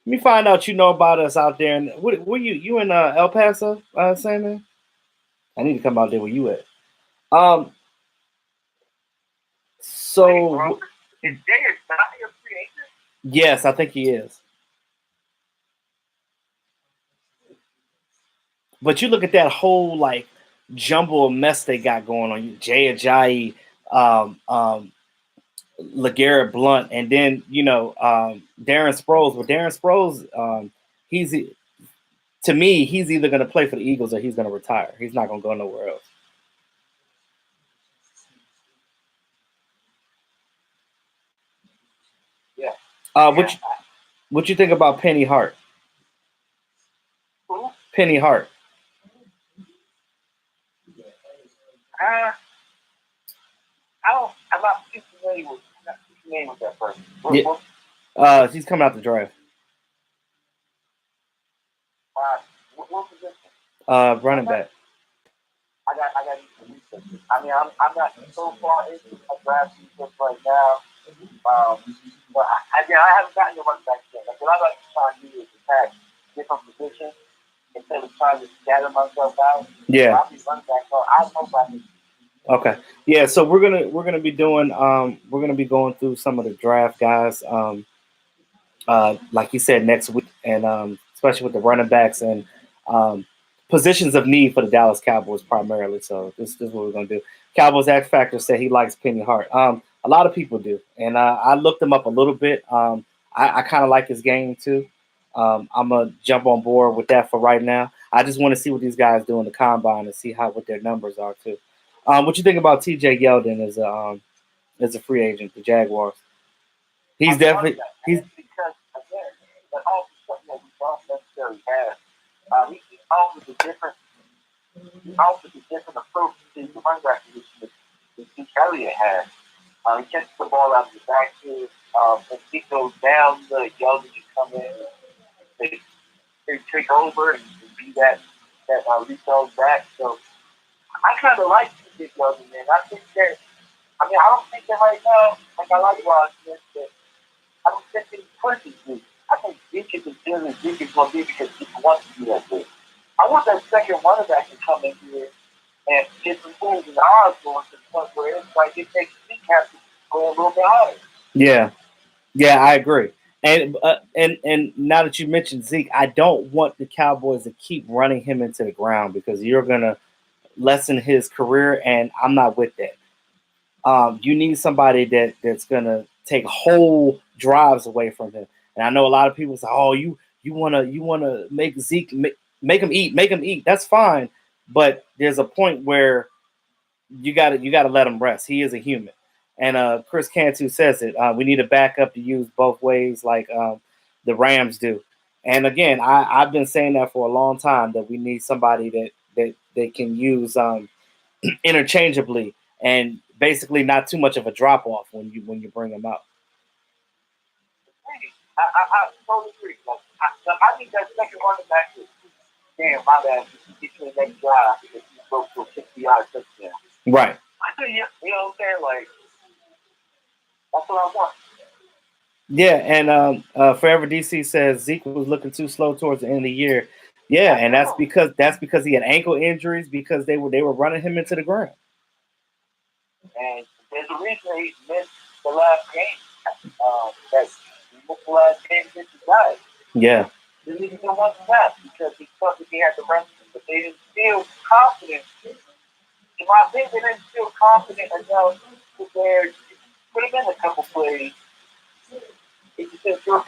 me find out you know about us out there. And were you in El Paso, Sandman? I need to come out there where you at. Um, so Is Jay a free agent? yes, I think he is. But you look at that whole like jumble of mess they got going on. Jay Ajayi, LeGarrette Blunt, and then Darren Sproles. But Darren Sproles, he's to me, he's either going to play for the Eagles or he's going to retire. He's not going to go nowhere else. Yeah. What you think about Penny Hart? Who? Penny Hart. I'm not too familiar with that person. Yeah. She's coming out the draft. What position? Running back. I got to research it. I mean, I'm not so far into my draft research right now. But I haven't gotten to running back yet. Like, what I like to try and do is attack different positions instead of trying to scatter myself out. Yeah. So I'll be running back. So I know by this. Okay. Yeah, so we're gonna be doing we're gonna be going through some of the draft guys, like you said, next week, and especially with the running backs and um, positions of need for the Dallas Cowboys primarily. So this is what we're gonna do. Cowboys X Factor said he likes Penny Hart. A lot of people do, and I looked him up a little bit. I kind of like his game too. I'm gonna jump on board with that for right now. I just want to see what these guys do in the combine and see what their numbers are too. What you think about T.J. Yeldon as a free agent, the Jaguars? He's definitely he's because again, that all something that we don't necessarily have. He offers a different approach to the running back position that Zeke Elliott has. He catches the ball out of the backfield. When he goes down, the Yeldon can come in and take over and be that retail back. So I kind of like T.J. Yeldon, man. I think that. I mean, I don't think that right now. Like I like Washington, but I don't think he's pushing Zeke. I think Zeke is as good as Zeke is going to be because Zeke wants to be that good. I want that second running back to come in here and get some things in the odds going to the point where it's like it makes Zeke have to go a little bit harder. yeah, I agree. And now that you mentioned Zeke, I don't want the Cowboys to keep running him into the ground because you're gonna lessen his career, and I'm not with that. You need somebody that's gonna take whole drives away from him. And I know a lot of people say, "Oh, you wanna make Zeke make him eat." That's fine, but there's a point where you gotta let him rest. He is a human. And Chris Cantu says it. We need a backup to use both ways, like the Rams do. And again, I've been saying that for a long time that we need somebody that they can use interchangeably and basically not too much of a drop off when you bring them out. I totally agree. I think that second running back is damn my bad. Get to the next drive because he broke to a 50-yard touchdown. Right. You know what I'm saying? Like that's what I want. Yeah, and Forever DC says Zeke was looking too slow towards the end of the year. Yeah, and that's because he had ankle injuries because they were running him into the ground. And there's a reason he missed the last game. That he missed the last game against the guys. Yeah. They didn't even want that because he thought that he had the run, but they didn't feel confident. In my opinion, they didn't feel confident enough to where put him in a couple plays. They didn't feel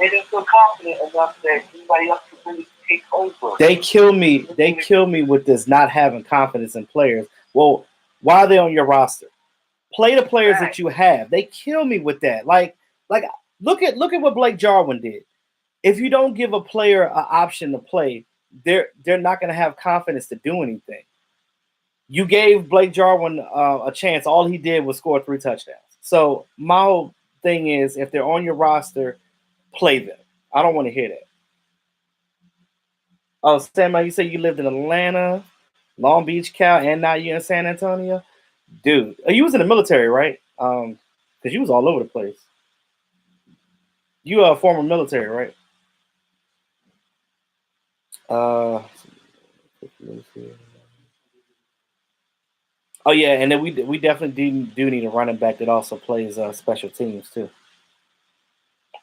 confident enough that anybody else could really take over. They kill me. They kill me with this not having confidence in players. Well, why are they on your roster? Play the players that you have. They kill me with that. Like look at what Blake Jarwin did. If you don't give a player an option to play, they're not going to have confidence to do anything. You gave Blake Jarwin a chance. All he did was score 3 touchdowns. So my whole thing is, if they're on your roster, play them. I don't want to hear that. Oh, Sam, you say you lived in Atlanta, Long Beach, Cal, and now you're in San Antonio? Dude, you was in the military, right? Because you was all over the place. You are a former military, right? Oh yeah, and then we definitely do need a running back that also plays special teams too.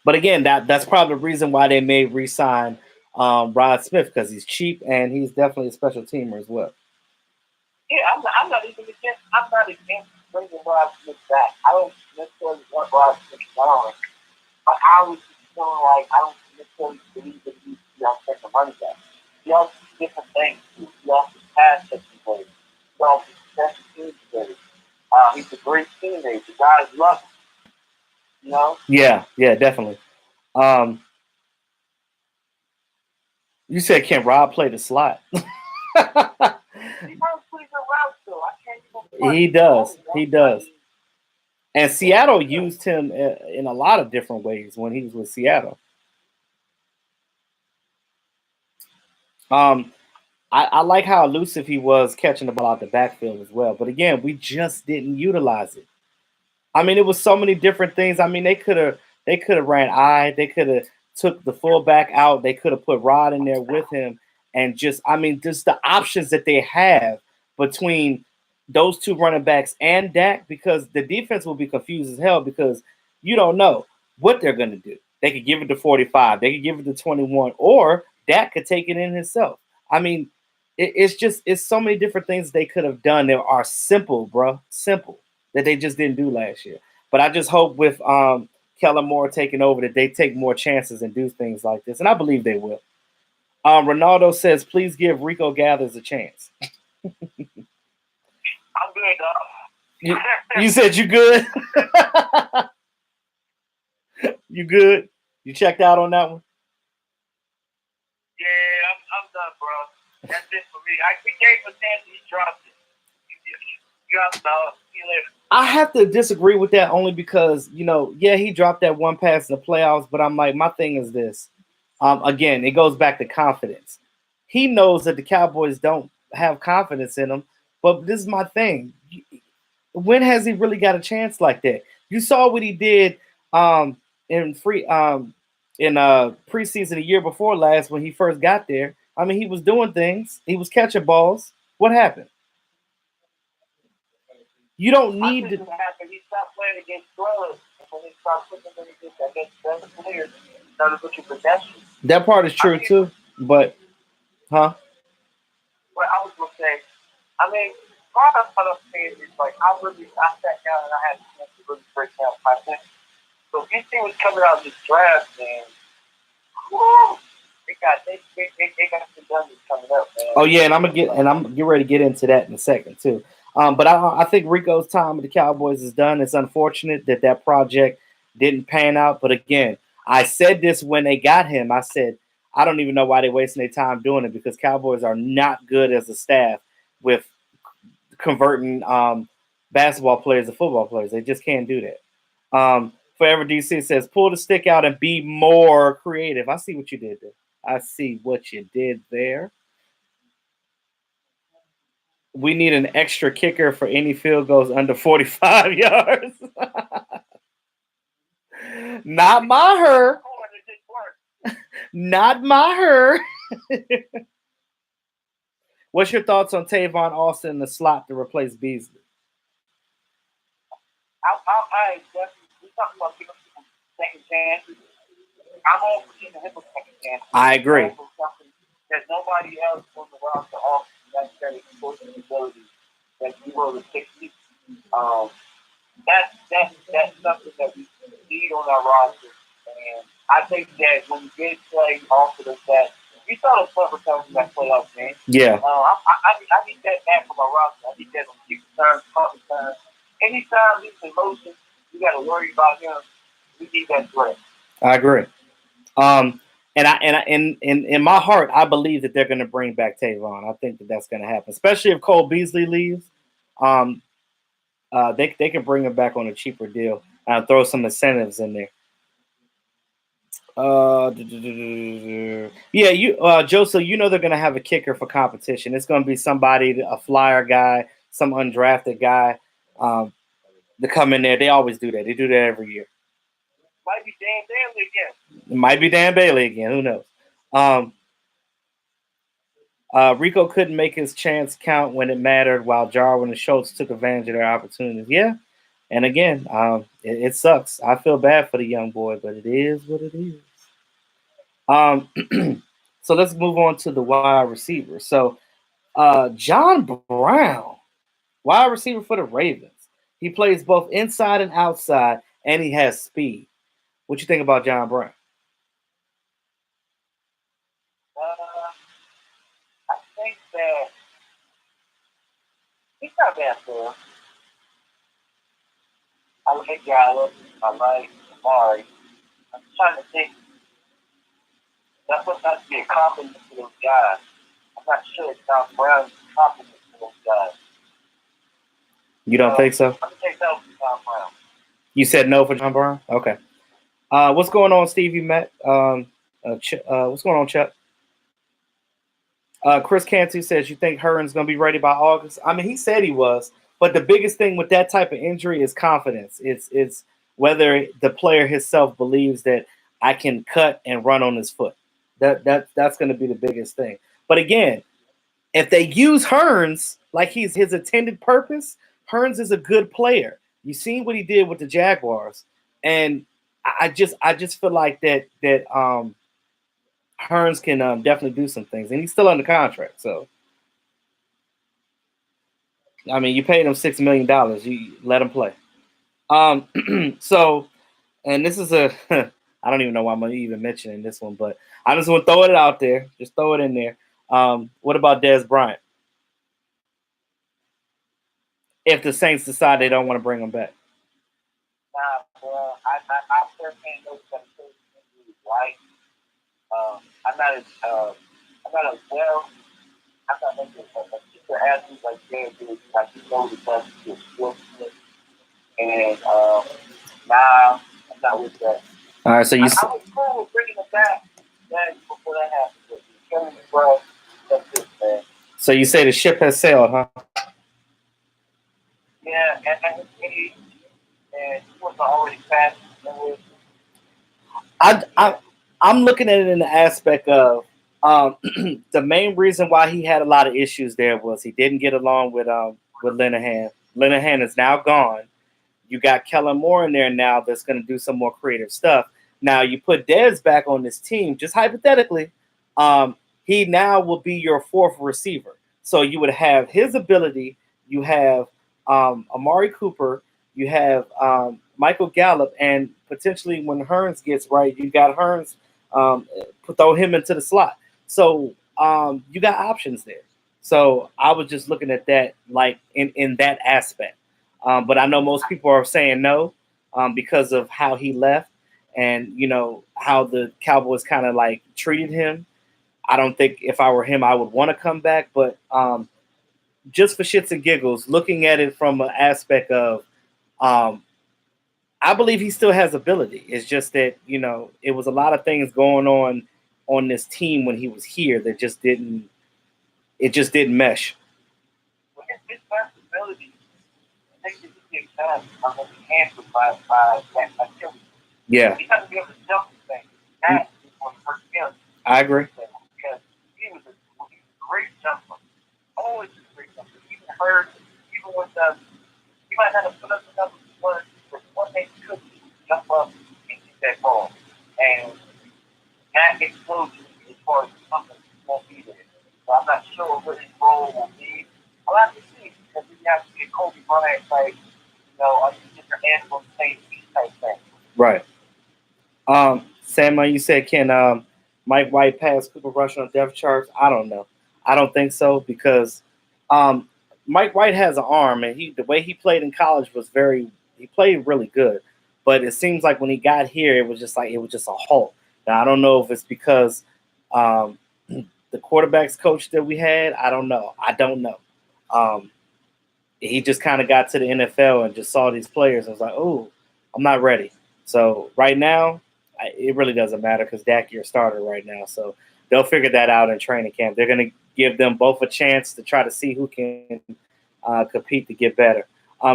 But again, that's probably the reason why they may re-sign Rod Smith because he's cheap and he's definitely a special teamer as well. Yeah, I'm not against bringing Rod Smith back. I don't necessarily want Rod Smith gone. But I was just feeling like I don't necessarily believe that he's the second running back. He also different things. He also pass catching plays. He also special teams plays. He's a great teammate. The guys love him. You know? Yeah, definitely. You said can Rob play the slot? He runs pretty good routes, though. I can't even. He does. He does. I mean, And Seattle used him in a lot of different ways when he was with Seattle. I like how elusive he was catching the ball out the backfield as well. But again, we just didn't utilize it. I mean, it was so many different things. I mean, they could have ran they could have took the fullback out, they could have put Rod in there with him, and just just the options that they have between those two running backs and Dak, because the defense will be confused as hell because you don't know what they're gonna do. They could give it to 45, they could give it to 21, or Dak could take it in himself. I mean, it's so many different things they could have done that are simple, bro. Simple that they just didn't do last year. But I just hope with Kellen Moore taking over that they take more chances and do things like this. And I believe they will. Ronaldo says, please give Rico Gathers a chance. I'm good, dog. You said you good? You good? You checked out on that one? Yeah, I'm done, bro. That's it for me. We gave him a chance. He dropped it. You dropped, dog. See you later. I have to disagree with that only because, he dropped that one pass in the playoffs, but I'm like, my thing is this. Again, it goes back to confidence. He knows that the Cowboys don't have confidence in him, but this is my thing. When has he really got a chance like that? You saw what he did in preseason a year before last when he first got there. I mean, he was doing things. He was catching balls. What happened? You don't need to. He stopped playing against drugs, and when he stopped playing against other players, started looking for possession. That part is true too, but What I was gonna say, part of what I'm saying is like I sat down and I had a chance to really break down my thing. So if this thing was coming out of this draft, man, they got some guns coming up, man. Oh yeah, and I'm getting ready to get into that in a second too. But I think Rico's time with the Cowboys is done. It's unfortunate that project didn't pan out. But again, I said this when they got him. I said, I don't even know why they're wasting their time doing it because Cowboys are not good as a staff with converting basketball players to football players. They just can't do that. Forever DC says, pull the stick out and be more creative. I see what you did there. I see what you did there. We need an extra kicker for any field goals under 45 yards. Not my her. Not my her. What's your thoughts on Tavon Austin in the slot to replace Beasley? I definitely, we talking about giving people second chances. I'm all for giving him a second chance. I agree. There's nobody else on the roster off necessarily supporting the ability that you will to 60. That's something that we need on our roster. And I think that when you get play off of that, you saw the club return from that playoff game. Yeah. I need that back from our roster. I need that on kick returns, punt returns. Anytime he's in motion, you got to worry about him. We need that threat. I agree. And in my heart, I believe that they're going to bring back Tavon. I think that's going to happen, especially if Cole Beasley leaves. They can bring him back on a cheaper deal and throw some incentives in there. Joseph, they're going to have a kicker for competition. It's going to be somebody, a flyer guy, some undrafted guy, to come in there. They always do that. They do that every year. Might be Dan Bailey again. It might be Dan Bailey again. Who knows? Rico couldn't make his chance count when it mattered, while Jarwin and Schultz took advantage of their opportunities. Yeah, and again, it sucks. I feel bad for the young boy, but it is what it is. So let's move on to the wide receiver. So John Brown, wide receiver for the Ravens. He plays both inside and outside, and he has speed. What you think about John Brown? I think that he's not bad for him. I like Gallup. I like Amari. I'm trying to think. That's what not to be a compliment to those guys. I'm not sure it's Tom Brown's compliment to those guys. You don't think so? I'm going to take that for Tom Brown. You said no for John Brown? Okay. What's going on, Stevie Matt? What's going on, Chuck? Chris Cantu says, you think Hearn's going to be ready by August? I mean, he said he was. But the biggest thing with that type of injury is confidence. It's whether the player himself believes that I can cut and run on his foot. That's going to be the biggest thing. But again, if they use Hearns like he's his intended purpose, Hearns is a good player. You seen what he did with the Jaguars, and I just feel like that Hearns can definitely do some things, and he's still under contract. So, I mean, you paid him $6 million. You let him play. So, and this is a I don't even know why I'm even mentioning this one, but I just want to throw it out there. Just throw it in there. What about Dez Bryant? If the Saints decide they don't want to bring him back. Nah, well, I personally know that is right. I'm not as well. I'm not like a super athlete like Dez is. Like he knows the best to sports, and nah, I'm not with that. All right, so you. I was cool with bringing him back before that happened. But killing the bro, that's it, man. So you say the ship has sailed, huh? Yeah, and his age, and he was already fast. I'm looking at it in the aspect of the main reason why he had a lot of issues there was he didn't get along with Linehan. Linehan is now gone. You got Kellen Moore in there now that's going to do some more creative stuff. Now you put Dez back on this team, just hypothetically, he now will be your fourth receiver. So you would have his ability. You have Amari Cooper. You have Michael Gallup, and potentially when Hearns gets right, you got Hearns. Throw him into the slot. So you got options there. So I was just looking at that like in that aspect. But I know most people are saying no because of how he left and, you know, how the Cowboys kind of like treated him. I don't think if I were him, I would want to come back. But just for shits and giggles, looking at it from an aspect of I believe he still has ability. It's just that, you know, it was a lot of things going on this team when he was here that just didn't mesh. Well, his ability, I think it's a big time. I'm going to be hampered by that activity. Yeah. He doesn't be able to jump the thing. That is what hurt him. I agree. Because he was a great jumper. Always a great jumper. Even hurt, even with he might have to put up another one, but one thing he could jump up and get that ball. And that explosion as far as something won't be there. So I'm not sure what his role will be. I'll have to see because we have to get Kobe Bryant type, you know, on different animal safety type thing. Right. Sam, you said can Mike White pass Cooper Rush on depth charts? I don't know. I don't think so because Mike White has an arm, and the way he played in college was he played really good. But it seems like when he got here, it was just a halt. Now I don't know if it's because the quarterbacks coach that we had. I don't know. He just kind of got to the NFL and just saw these players and was like, "Oh, I'm not ready." So right now, it really doesn't matter because Dak your starter right now. So they'll figure that out in training camp. They're going to give them both a chance to try to see who can compete to get better.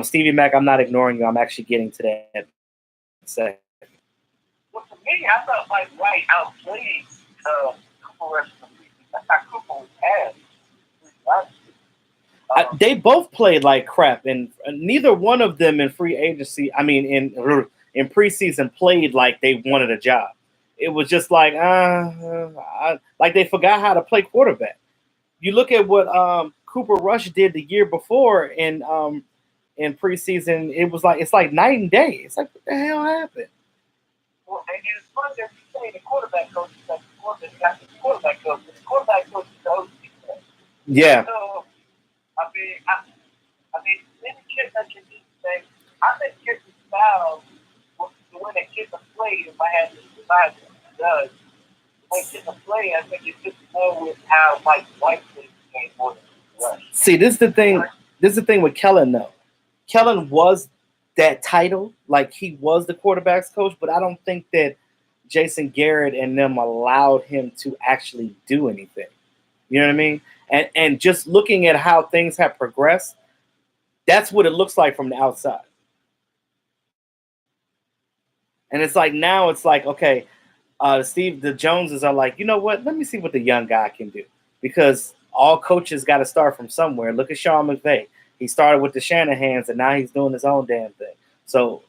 Stevie Mack, I'm not ignoring you. I'm actually getting to that second. Well, for me, I felt like White outplayed Cooper Rush completely. I thought Cooper was ass. They both played like crap, and neither one of them in free agency. I mean, in preseason, played like they wanted a job. It was just like like they forgot how to play quarterback. You look at what Cooper Rush did the year before in preseason. It's like night and day. It's like what the hell happened? Well, and it's fun that you say the quarterback coach is like the quarterback coach. The quarterback coach is the OC. Yeah. So, I mean, any kid that can do the thing, I think Kirsten's style, the way that Kirsten played, if I had to decide what he does, like in the play, I think it's just more with how Mike White plays the game more than Rush. See, this is the thing. This is the thing with Kellen, though. Kellen was that title, like he was the quarterback's coach, but I don't think that Jason Garrett and them allowed him to actually do anything. You know what I mean? And just looking at how things have progressed, that's what it looks like from the outside. And it's like now it's like, okay, the Joneses are like, you know what? Let me see what the young guy can do. Because all coaches got to start from somewhere. Look at Sean McVay. He started with the Shanahans, and now he's doing his own damn thing. So,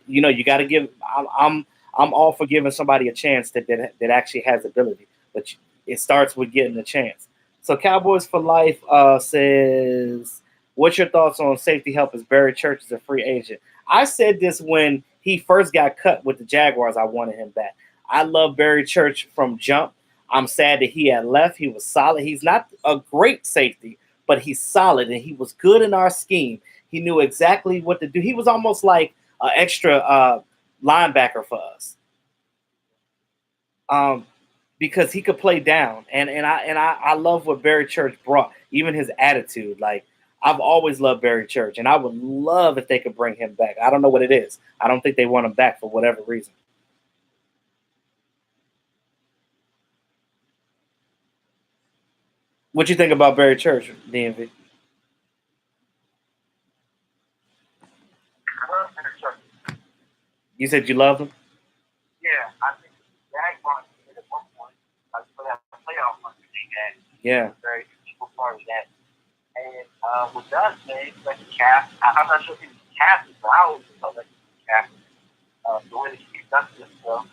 you got to give. I'm all for giving somebody a chance that actually has ability, but it starts with getting the chance. So, Cowboys for Life says, "What's your thoughts on safety help as Barry Church is a free agent?" I said this when he first got cut with the Jaguars. I wanted him back. I love Barry Church from jump. I'm sad that he had left. He was solid. He's not a great safety, but he's solid, and he was good in our scheme. He knew exactly what to do. He was almost like an extra linebacker for us, because he could play down. And I love what Barry Church brought, even his attitude. Like, I've always loved Barry Church, and I would love if they could bring him back. I don't know what it is. I don't think they want him back for whatever reason. What you think about Barry Church, DMV? You said you loved him? Yeah, I think Jaguars did at one point. For that playoff run they had. Yeah. Very equal part of that. And with us, man, it's like a cap. I'm not sure if he was captain, but I always felt like he was captain. The way that he conducted himself.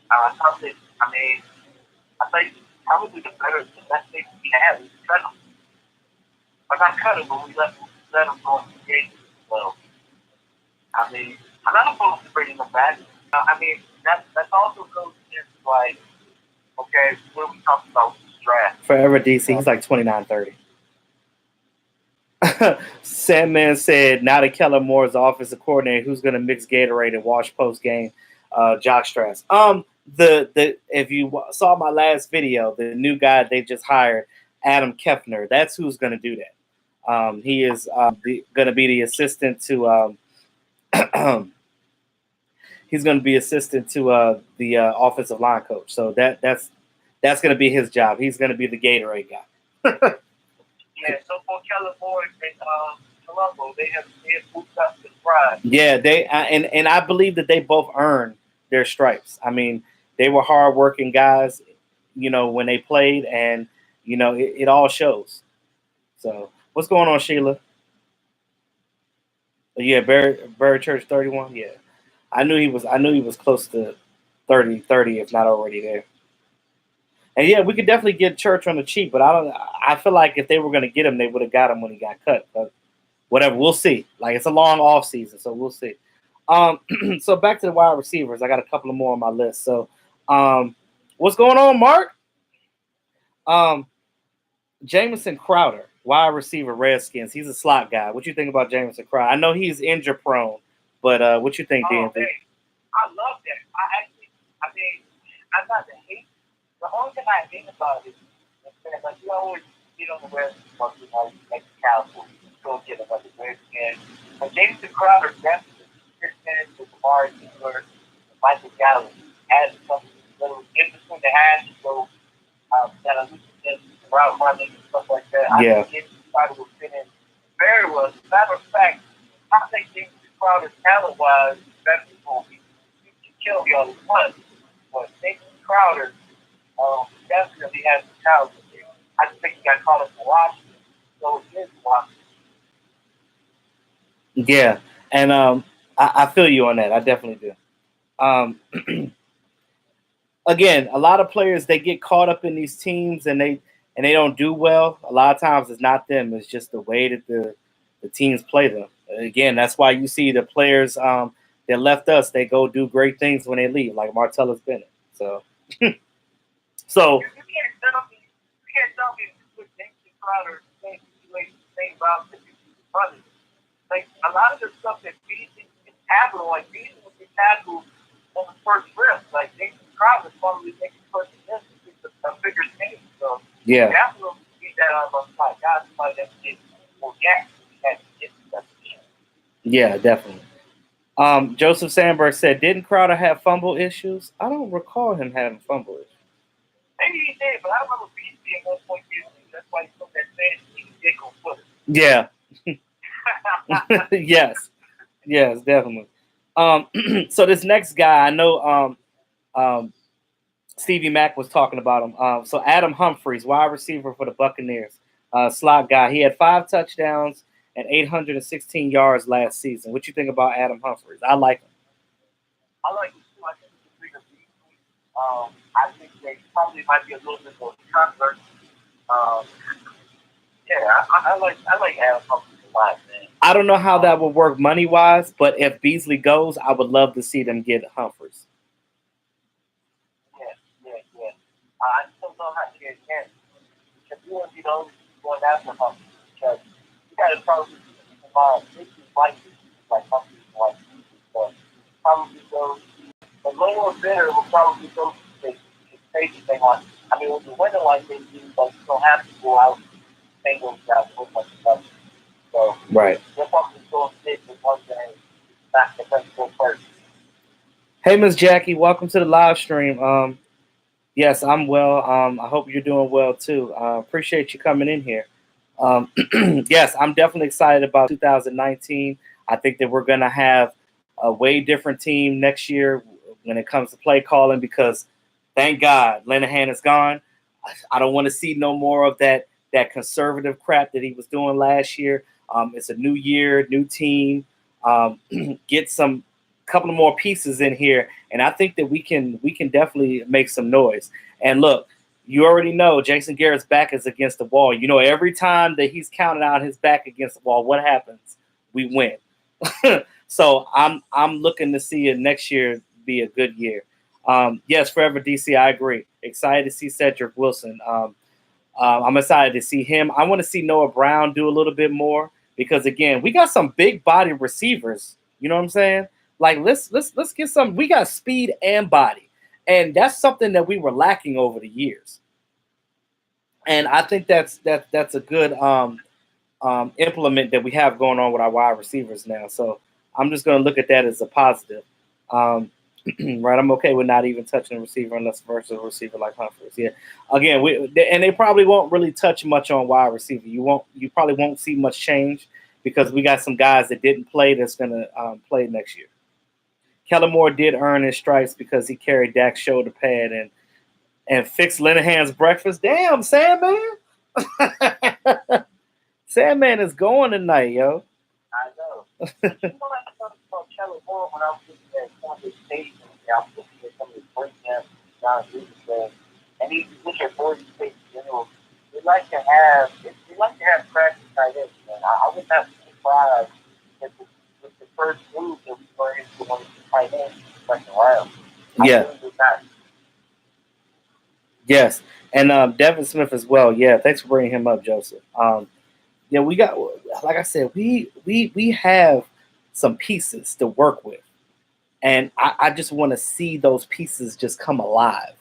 I think probably the best thing we had was cut him. Or not cut him, but we let him go in the game. So, I'm not opposed to bringing him back. That's also goes against, like, okay, what are we talking about with this draft? Forever DC, he's like 29-30. Sandman said, now that Kellen Moore is the offensive coordinator, who's going to mix Gatorade and wash post game? Jock Strauss. If you saw my last video, the new guy they just hired, Adam Kefner, that's who's going to do that. He is going to be the assistant to. He's going to be assistant to the offensive line coach. So that's going to be his job. He's going to be the Gatorade guy. Yeah, so for Kellen Moore and Colombo, they have moved up to pride. Yeah, and I believe that they both earned their stripes. I mean, they were hardworking guys, when they played, and it all shows. So, what's going on, Sheila? Yeah, Barry Church 31. Yeah, I knew he was close to 30, if not already there. And yeah, we could definitely get Church on the cheap, but I feel like if they were going to get him, they would have got him when he got cut. But whatever, we'll see. Like, it's a long off season, so we'll see. So back to the wide receivers. I got a couple of more on my list. So, what's going on, Mark? Jamison Crowder, wide receiver, Redskins. He's a slot guy. What you think about Jamison Crowder? I know he's injury prone, but what you think, DMV? I love that. I'm not the hate. The only thing I hate about it is that, like, you always get on the Redskins, like the Cowboys, go get another Redskin. But Jamison Crowder definitely fits in with the Mari Cooper, Michael Gallup, has something little in between the hands, so that elusiveness, route running, and stuff like that. Yeah. I think Jamison Crowder will fit in very well. As a matter of fact, I think Jamison Crowder, talent-wise, is better than Kobe. He can kill me on the front, but Jamison Crowder definitely has the talent. I just think he got called up for Washington, so it is Washington. Yeah, and I feel you on that. I definitely do. Again, a lot of players, they get caught up in these teams and they don't do well. A lot of times it's not them. It's just the way that the teams play them. Again, that's why you see the players that left us, they go do great things when they leave, like Martellus Bennett. So, You can't tell me with Jamison Crowder, same situation, same about the brothers. Like, a lot of the stuff that Beasley can tackle, like Beasley can tackle on the first rip. Like, Jamison Crowder probably making first rip. Yeah. Jacksonville beat that out of my guys. Somebody that did more Jackson had to get that position. Yeah, definitely. Joseph Sandberg said, "Didn't Crowder have fumble issues? I don't recall him having fumble issues." Maybe he did, but I remember BC at one point here. That's why he took that fast. He did go foot. Yeah. yes, definitely. So this next guy, I know Stevie Mack was talking about him. So Adam Humphries, wide receiver for the Buccaneers, slot guy. He had 5 touchdowns and 816 yards last season. What you think about Adam Humphries? I like him. I like him too. I think he's a bigger beast. I think they probably might be a little bit more convert. Yeah, I like Adam Humphries a lot, man. I don't know how that would work money wise, but if Beasley goes, I would love to see them get Humphries. Yeah. I still don't know how to get again. If you want to be the only going after Humphries, because you got to probably keep in mind, this is like Humphries like Beasley, but probably go the lower bidder will probably go to the stage they want. I mean, when you win like they do, but you don't have to go out and go down with much money. So, right. They're probably going to sit with one game, not the best go first. Hey, Miss Jackie, welcome to the live stream. Yes, I'm well. I hope you're doing well too. Appreciate you coming in here. Yes, I'm definitely excited about 2019. I think that we're going to have a way different team next year when it comes to play calling because, thank God, Linehan is gone. I don't want to see no more of that conservative crap that he was doing last year. It's a new year, new team. Get some couple of more pieces in here, and I think that we can definitely make some noise. And look, you already know Jason Garrett's back is against the wall. You know, every time that he's counted out his back against the wall, what happens? We win. So I'm looking to see it next year be a good year. Yes, forever DC. I agree. Excited to see Cedric Wilson. I'm excited to see him. I want to see Noah Brown do a little bit more because again, we got some big body receivers. You know what I'm saying? Like let's get some. We got speed and body, and that's something that we were lacking over the years. And I think that's a good implement that we have going on with our wide receivers now. So I'm just going to look at that as a positive. Right, I'm okay with not even touching a receiver unless versus a receiver like Humphries. Yeah, again, they probably won't really touch much on wide receiver. You probably won't see much change because we got some guys that didn't play that's going to play next year. Kellen Moore did earn his stripes because he carried Dak's shoulder pad and fixed Linehan's breakfast. Damn, Sandman. Sandman is going tonight, yo. I know. But you know, I saw Kellen Moore when I was looking at some of his stages, and I was looking at some of his breakdowns, John Lucas, and he look at board stages in general. They like to have practice tight ends, man. I would not be surprised if with the first move that we were into one of the tight ends in the second round. Yeah. I really would not. Yes, and Devin Smith as well. Yeah, thanks for bringing him up, Joseph. Yeah, we got, like I said, we have some pieces to work with, and I just want to see those pieces just come alive.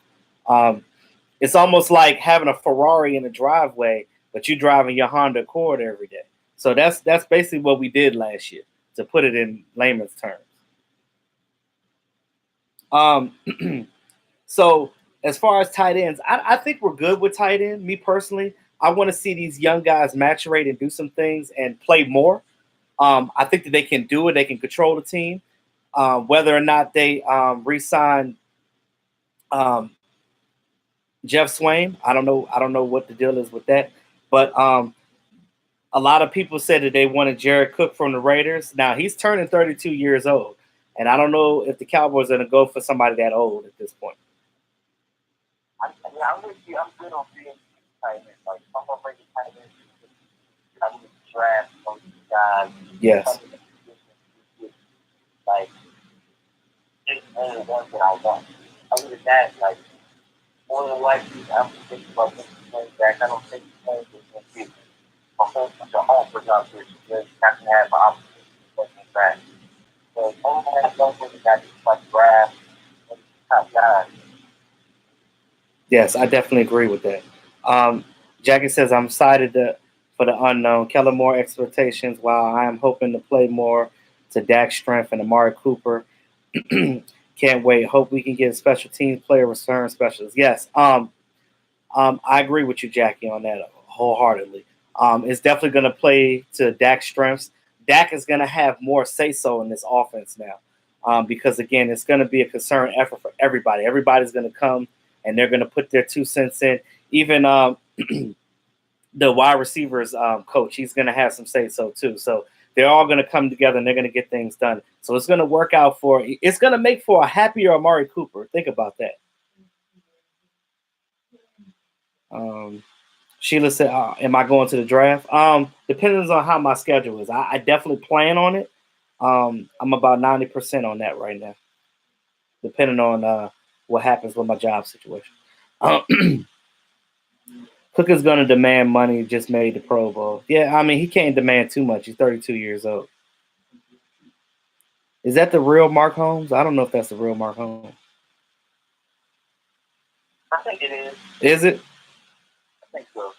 It's almost like having a Ferrari in the driveway, but you driving your Honda Accord every day. So that's basically what we did last year, to put it in layman's terms. So as far as tight ends, I think we're good with tight end. Me personally, I want to see these young guys maturate and do some things and play more. I think that they can do it. They can control the team. Whether or not they re-sign Jeff Swain, I don't know. I don't know what the deal is with that. But a lot of people said that they wanted Jared Cook from the Raiders. Now he's turning 32 years old, and I don't know if the Cowboys are going to go for somebody that old at this point. I'm good on being tight ends. Like, if I'm going to bring a tight end, I'm going to draft those guys. Yes. Like, just only the ones that I want. Other than that, like, more than likely, I'm thinking about this playing back. I don't think he's going to be a whole bunch of offers out there. So you have to have an opportunity to play back. So, only have those ones that like draft and top guys. Yes, I definitely agree with that. Jackie says, I'm excited for the unknown. Kellen Moore expectations, while I am hoping to play more to Dak's strength and Amari Cooper. Can't wait. Hope we can get a special teams player return specialist. Yes. I agree with you, Jackie, on that wholeheartedly. It's definitely going to play to Dak's strengths. Dak is going to have more say-so in this offense now because, again, it's going to be a concerned effort for everybody. Everybody's going to come, and they're going to put their 2 cents in. Even the wide receivers coach, he's going to have some say-so too. So they're all going to come together, and they're going to get things done. So it's going to work out it's going to make for a happier Amari Cooper. Think about that. Sheila said, am I going to the draft? Depends on how my schedule is. I definitely plan on it. I'm about 90% on that right now, depending on what happens with my job situation. Cook is going to demand money, just made the Pro Bowl. Yeah, I mean, he can't demand too much. He's 32 years old. Is that the real Mark Holmes? I don't know if that's the real Mark Holmes. I think it is. Is it? I think so.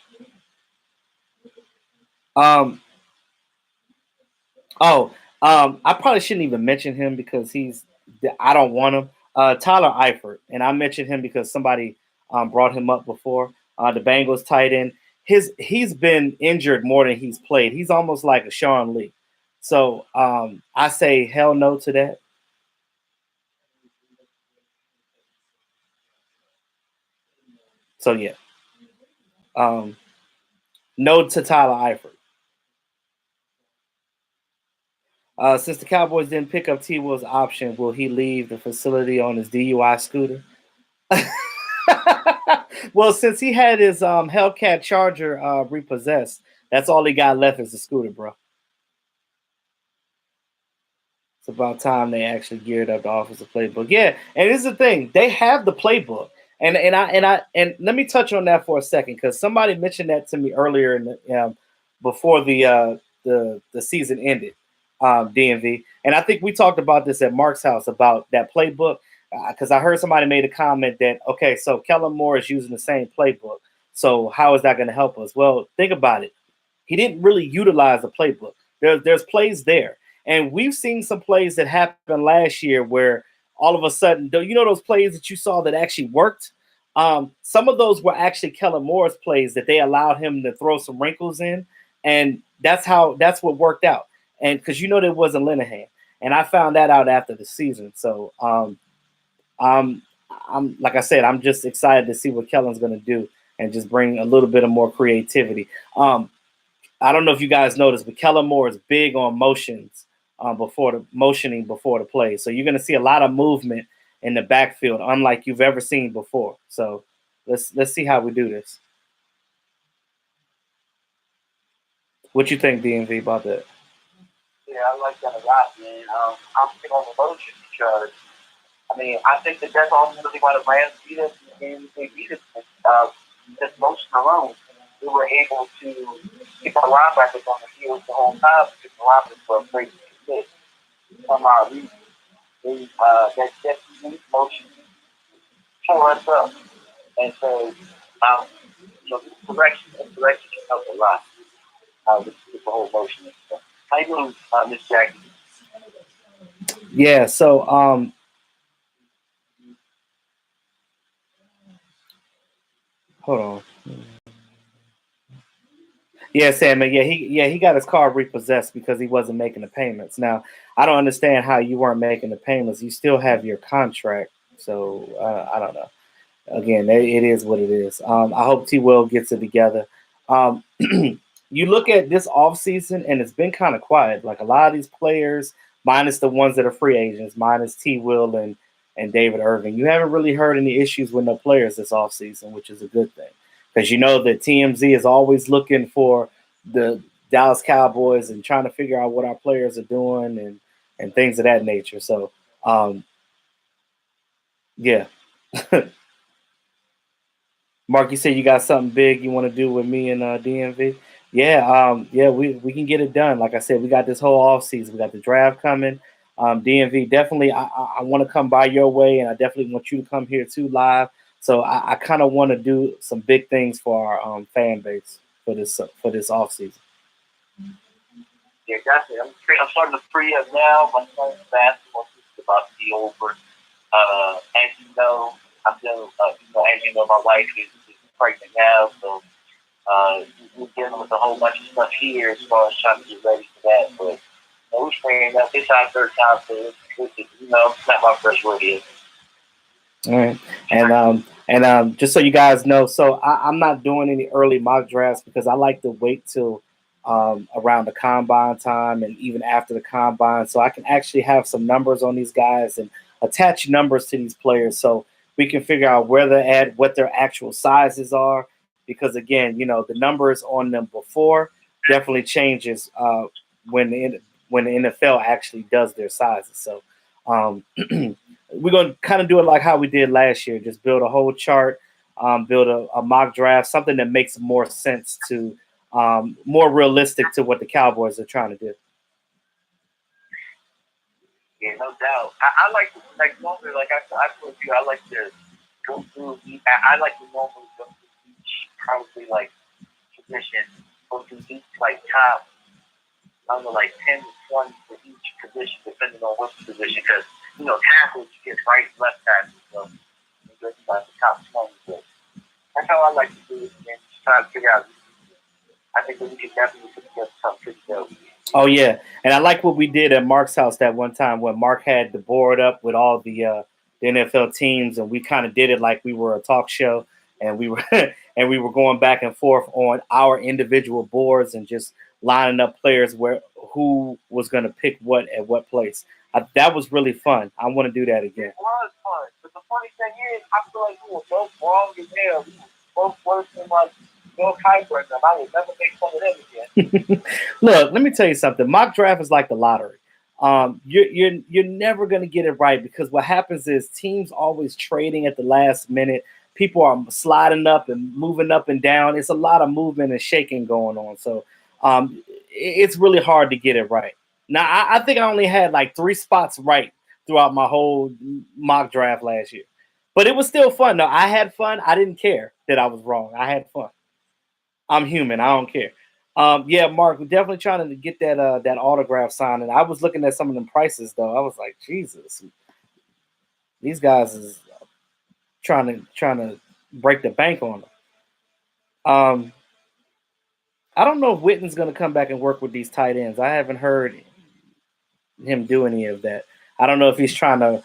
I probably shouldn't even mention him because I don't want him. Tyler Eifert, and I mentioned him because somebody brought him up before. The Bengals tight end. He's been injured more than he's played. He's almost like a Sean Lee. So I say hell no to that. So yeah. No to Tyler Eifert. Since the Cowboys didn't pick up T. Will's option, will he leave the facility on his DUI scooter? Well, since he had his Hellcat Charger repossessed, that's all he got left is the scooter, bro. It's about time they actually geared up the offensive playbook. Yeah, and this is the thing. They have the playbook. And let me touch on that for a second because somebody mentioned that to me earlier in the before the season ended, DMV. And I think we talked about this at Mark's house about that playbook because I heard somebody made a comment that, okay, so Kellen Moore is using the same playbook. So how is that going to help us? Well, think about it. He didn't really utilize the playbook. There's plays there. And we've seen some plays that happened last year where all of a sudden, you know those plays that you saw that actually worked? Some of those were actually Kellen Moore's plays that they allowed him to throw some wrinkles in. And that's what worked out. And because there wasn't Linehan. And I found that out after the season. So I'm like I said, I'm just excited to see what Kellen's going to do and just bring a little bit of more creativity. I don't know if you guys noticed, but Kellen Moore is big on motions motioning before the play. So you're going to see a lot of movement in the backfield, unlike you've ever seen before. So let's see how we do this. What you think, DMV, about that? Yeah, I like that a lot, man. I'm big on the motion because, I think that that's ultimately why the Rams beat us and they beat us just motion alone. We were able to keep our linebackers on the field the whole time because the linebackers were afraid to hit from our reason. That unique motion tore us up. And so, this direction can help a lot with the whole motion and stuff. How you doing, Miss Jackie? Yeah, so hold on. Yeah, Sam. Yeah, he got his car repossessed because he wasn't making the payments. Now, I don't understand how you weren't making the payments. You still have your contract, so I don't know. Again, it is what it is. I hope T. Will gets it together. You look at this offseason, and it's been kind of quiet. Like a lot of these players, minus the ones that are free agents, minus T. Will and David Irving, you haven't really heard any issues with no players this offseason, which is a good thing. Because that TMZ is always looking for the Dallas Cowboys and trying to figure out what our players are doing and things of that nature. So, yeah. Mark, you said you got something big you want to do with me and DMV. Yeah, we can get it done. Like I said, we got this whole offseason. We got the draft coming. DMV, definitely, I want to come by your way, and I definitely want you to come here too live. So I kind of want to do some big things for our fan base for this off season. Yeah, definitely. I'm starting to free up now. My son's basketball is about to be over. As you know, as you know, my wife is pregnant now, so we're dealing with a whole bunch of stuff here as far as trying to get ready for that. But we're staying up. It's our third time, so it's not my first rodeo. All right, and just so you guys know, so I'm not doing any early mock drafts because I like to wait till around the combine time and even after the combine, so I can actually have some numbers on these guys and attach numbers to these players, so we can figure out where they're at, what their actual sizes are. Because again, the numbers on them before definitely changes when the NFL actually does their sizes. So. Um, we're going to kind of do it like how we did last year. Just build a whole chart, build a mock draft, something that makes more sense to, more realistic to what the Cowboys are trying to do. Yeah, no doubt. I like normally, like I told you, I like to go through. I like to normally go through each probably like position, go through each like top. I don't know, like 10 to 20 for each position, depending on which position. Because tackles you get right, and left tackles, so you get like the top 20. But that's how I like to do it, and just try to figure out. I think that we can definitely put together something pretty dope. Oh yeah, and I like what we did at Mark's house that one time when Mark had the board up with all the NFL teams, and we kind of did it like we were a talk show, and we were and we were going back and forth on our individual boards and just lining up players who was going to pick what at what place. That was really fun. I want to do that again. It was fun, but the funny thing is, I feel like we were both wrong as hell. We were both worse than like Bill Kuiper and them. I will never make fun of them again. Look, let me tell you something. Mock draft is like the lottery. You're never going to get it right because what happens is teams always trading at the last minute. People are sliding up and moving up and down. It's a lot of movement and shaking going on. So it's really hard to get it right. Now, I think I only had like 3 spots right throughout my whole mock draft last year. But it was still fun. No, I had fun. I didn't care that I was wrong. I had fun. I'm human. I don't care. Yeah, Mark, we're definitely trying to get that autograph signed. And I was looking at some of them prices, though. I was like, Jesus, these guys is trying to break the bank on them. I don't know if Witten's going to come back and work with these tight ends. I haven't heard him do any of that. I don't know if he's trying to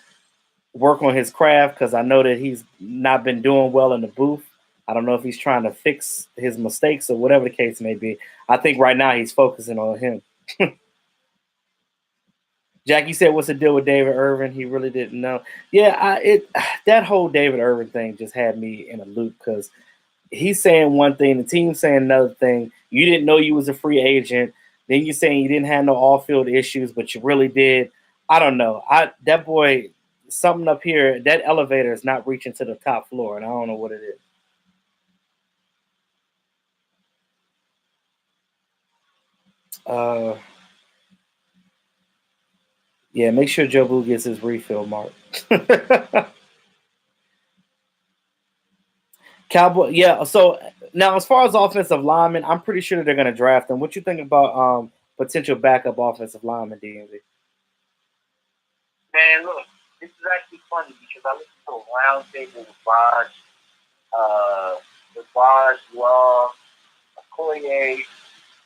work on his craft because I know that he's not been doing well in the booth. I don't know if he's trying to fix his mistakes or whatever the case may be. I think right now he's focusing on him. Jackie said, "What's the deal with David Irving?" He really didn't know. Yeah, that whole David Irving thing just had me in a loop because he's saying one thing, the team's saying another thing. You didn't know you was a free agent. Then you're saying you didn't have no off-field issues, but you really did. I don't know. That boy, something up here, that elevator is not reaching to the top floor, and I don't know what it is. Yeah, make sure Joe Boo gets his refill, Mark. Cowboy, yeah. So now, as far as offensive linemen, I'm pretty sure that they're going to draft them. What you think about potential backup offensive lineman, DMV? Man, look, this is actually funny because I listened to a round table with Raj, Law, Okoye,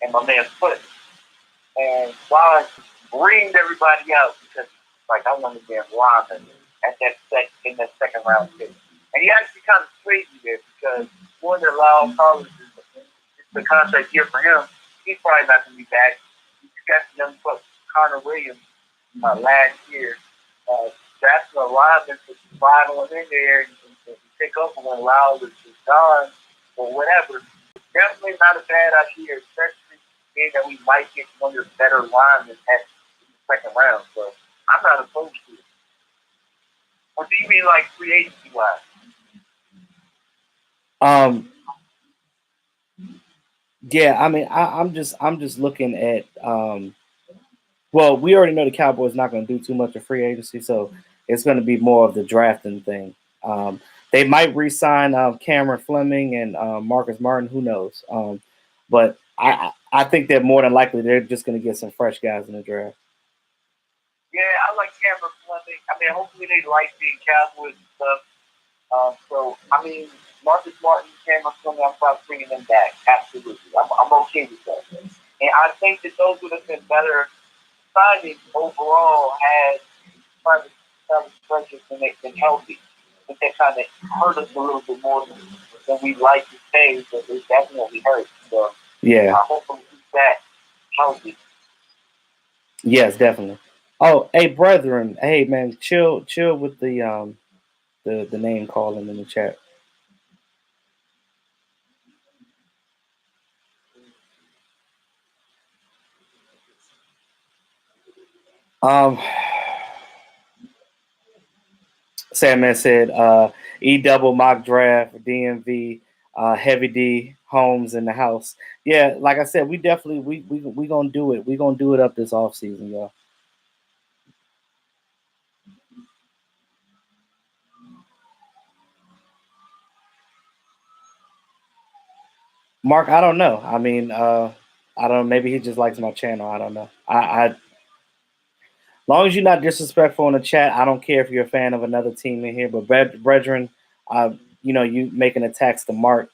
and my man Foot. And Raj reamed everybody out because, like, I want to get Robin in that second round pick. And he actually kind of swayed me there because one of the Lyle Collins is the contract year for him. He's probably not going to be back. He got the young plus Connor Williams last year. That's the lineman to slide on in there and pick up when Lyle is gone or whatever. Definitely not a bad idea, especially being that we might get one of the better linemen at the second round. So I'm not opposed to it. What do you mean, like free agency wise? Yeah, I mean, I'm just looking at. Well, we already know the Cowboys not going to do too much of free agency, so it's going to be more of the drafting thing. They might re-sign Cameron Fleming and Marcus Martin. Who knows? But I think that more than likely they're just going to get some fresh guys in the draft. Yeah, I like Cameron Fleming. I mean, hopefully they like being Cowboys and stuff. So, I mean, Marcus Martin, Cameron Fleming, I'm probably bringing them back. Absolutely. I'm okay with that. And I think that those would have been better signings overall had Travis Fletcher been healthy. I think that kind of hurt us a little bit more than we'd like to say, but it definitely hurt. So, yeah, I hope we keep that healthy. Yes, definitely. Oh, hey, brethren. Hey, man, chill with the name calling in the chat. Sandman said, E double mock draft, DMV, Heavy D, Holmes in the house. Yeah, like I said, we definitely we gonna do it. We gonna do it up this off season, y'all. Mark, I don't know. I mean, I don't know. Maybe he just likes my channel. I don't know. As long as you're not disrespectful in the chat, I don't care if you're a fan of another team in here. But brethren, you making attacks to Mark,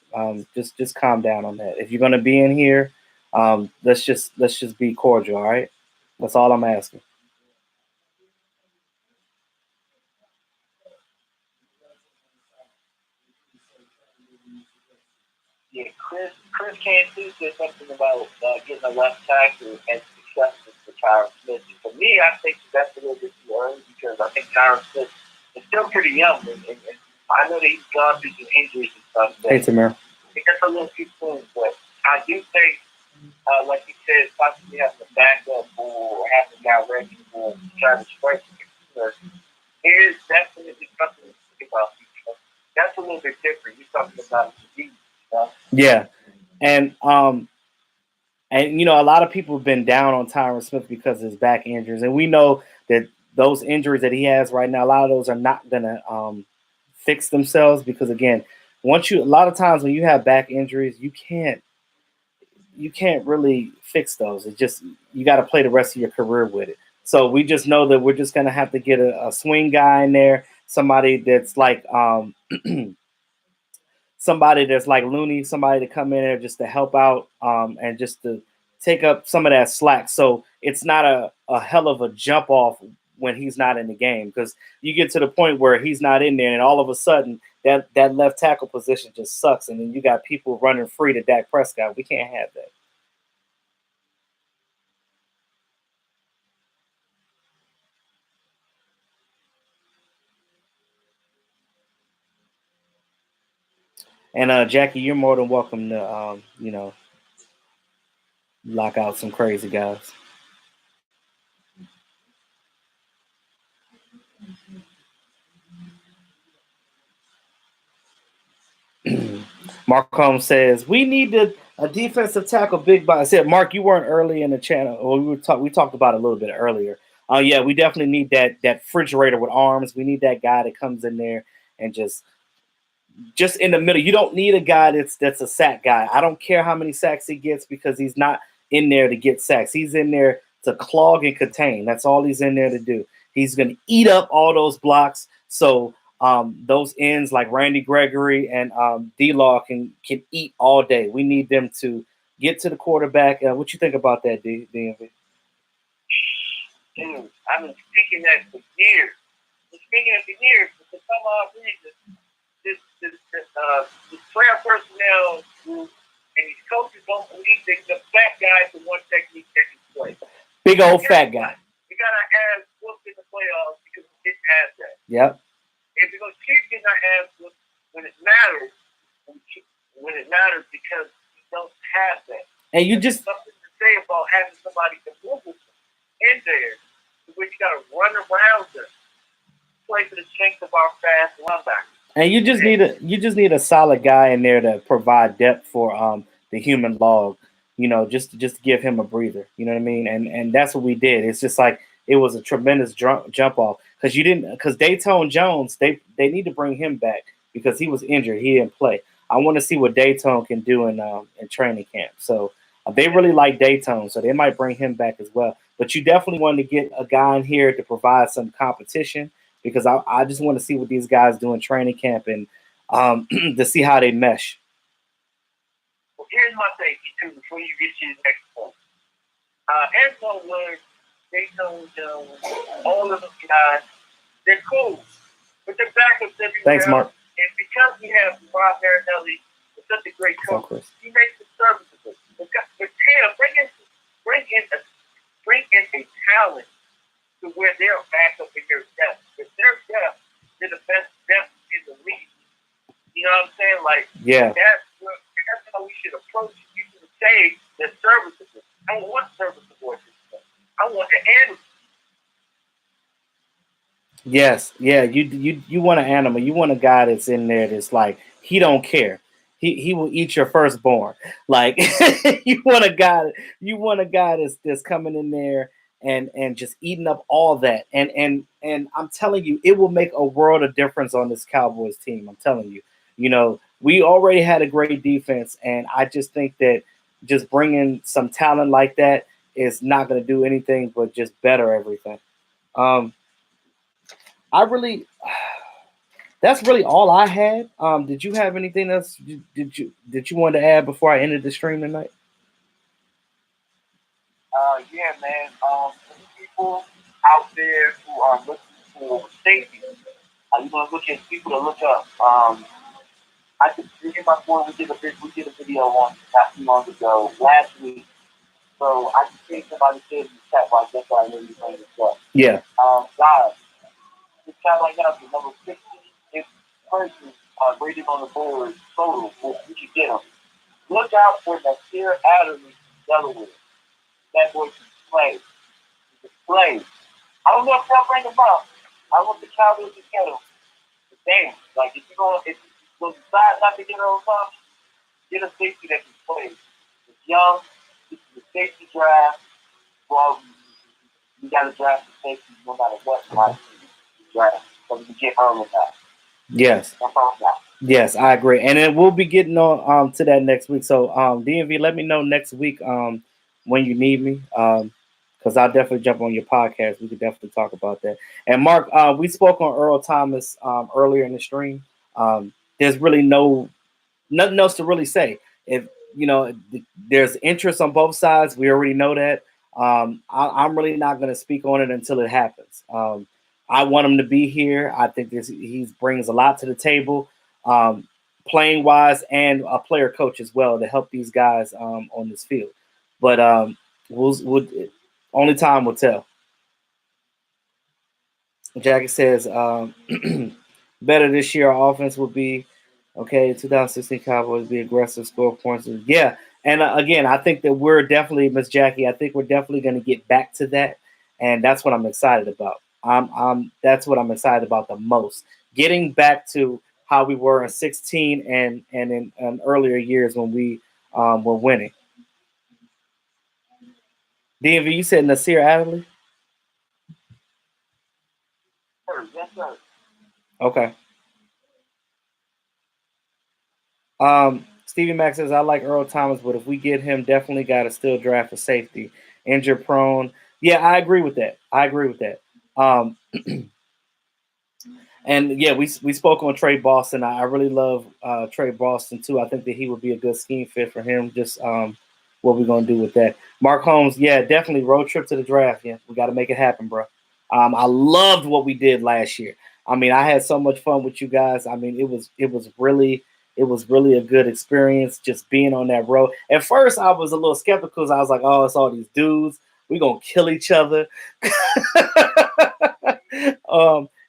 just calm down on that. If you're gonna be in here, let's just be cordial, all right? That's all I'm asking. Yeah, Chris Cantu said something about getting a left tackle and success for Tyron Smith. And for me, I think that's a little bit too early because I think Tyron Smith is still pretty young, and I know that he's gone through some injuries and stuff. Hey, Tamir. I think that's a little too soon, but I do think, like you said, possibly having a backup or having a guy ready for Travis Fletcher is definitely something to think about. That's a little bit different. You're talking about the yeah, and a lot of people have been down on Tyron Smith because of his back injuries, and we know that those injuries that he has right now, a lot of those are not gonna fix themselves because again, a lot of times when you have back injuries, you can't really fix those. It's just you got to play the rest of your career with it. So we just know that we're just gonna have to get a swing guy in there, somebody that's like somebody that's like Looney, somebody to come in there just to help out and just to take up some of that slack. So it's not a hell of a jump off when he's not in the game because you get to the point where he's not in there and all of a sudden that left tackle position just sucks. And then you got people running free to Dak Prescott. We can't have that. And Jackie, you're more than welcome to, lock out some crazy guys. Mark Holmes says we need a defensive tackle big body. I said, Mark, you weren't early in the channel, or we talked about it a little bit earlier. Yeah, we definitely need that refrigerator with arms. We need that guy that comes in there and just in the middle. You don't need a guy that's a sack guy. I don't care how many sacks he gets because he's not in there to get sacks. He's in there to clog and contain. That's all he's in there to do. He's going to eat up all those blocks. So those ends like Randy Gregory and D-Law can eat all day. We need them to get to the quarterback. What you think about that, DMV? Dude, I've been speaking that for years. But for some odd reason, this player personnel group and these coaches don't believe that the fat guy is the one technique that can play. Big old fat guy. You got to ask what's in the playoffs because we didn't have that. Yep. If you're going to keep getting our ass when it matters, because you don't have that. And you just something to say about having somebody to move in there, where you got to run around them, play for the strength of our fast linebackers. And you just need a solid guy in there to provide depth for the human log. Just to give him a breather. You know what I mean? And that's what we did. It's just like it was a tremendous jump off because Dayton Jones, they need to bring him back because he was injured. He didn't play. I want to see what Dayton can do in training camp. So they really like Dayton, so they might bring him back as well. But you definitely want to get a guy in here to provide some competition because I just want to see what these guys do in training camp and to see how they mesh. Well, here's my take, too, before you get to the next point. Antoine Wood, Dayton Jones, all of those guys, they're cool. But they're backups everywhere. Thanks, Mark. And because we have Rob Marinelli, with such a great coach, he makes it serviceable. But Taylor, bring in a talent to where they're backup in their depth. If they're depth, they're the best depth in the league. You know what I'm saying? Like, yeah. That's how we should approach it. You should say they're serviceable. I don't want serviceable at this point. I want the animal. Yes, yeah. You want an animal. You want a guy that's in there that's like he don't care. He will eat your firstborn. Like you want a guy that's coming in there and just eating up all that. And I'm telling you, it will make a world of difference on this Cowboys team. I'm telling you. You know, we already had a great defense, and I just think that just bringing some talent like that is not going to do anything but just better everything. That's really all I had. Did you have anything else? Did you want to add before I ended the stream tonight? Yeah, man. People out there who are looking for safety, you gonna look at people to look up. I could see my point. We did a video on not too long ago, last week. So I can see somebody said in the chat, like that's why I know you're playing this stuff. Yeah. Guys, this guy right now is number 50. If person rated on the board total, you should get him. Look out for Nasir Adams, Delaware. That boy can play. He can play. I don't know if they'll bring him up. I want the Cowboys to get him. But damn, like if you decide not to get him on top, get a safety that can play. It's young. It's the safety draft. Well, you got to draft the safety no matter what draft. So you can get Irving back. Yes. That's all that. Yes, I agree. And then we'll be getting on to that next week. So DMV, let me know next week when you need me. Because I'll definitely jump on your podcast. We could definitely talk about that. And Mark, we spoke on Earl Thomas earlier in the stream. There's really nothing else to really say. If there's interest on both sides, we already know that. I'm really not going to speak on it until it happens. I want him to be here. I think he brings a lot to the table, playing wise and a player coach as well to help these guys on this field. But we'll only time will tell. Jackie says better this year. Our offense will be okay. 2016 Cowboys be aggressive, score points. Yeah, and again, I think that we're definitely, Miss Jackie. I think we're definitely going to get back to that, and that's what I'm excited about. That's what I'm excited about the most. Getting back to how we were in 16 and in earlier years when we were winning. DMV, you said Nasir Adderley? Yes, sir. Okay. Stevie Mack says, I like Earl Thomas, but if we get him, definitely got to still draft a safety. Injury prone. Yeah, I agree with that. And yeah, we spoke on Trey Boston. I really love Trey Boston too. I think that he would be a good scheme fit for him. Just what we're gonna do with that. Mark Holmes, yeah, definitely road trip to the draft. Yeah, we got to make it happen, bro. I loved what we did last year. I mean, I had so much fun with you guys. I mean, it was really a good experience just being on that road. At first, I was a little skeptical because I was like, oh, it's all these dudes. We're going to kill each other.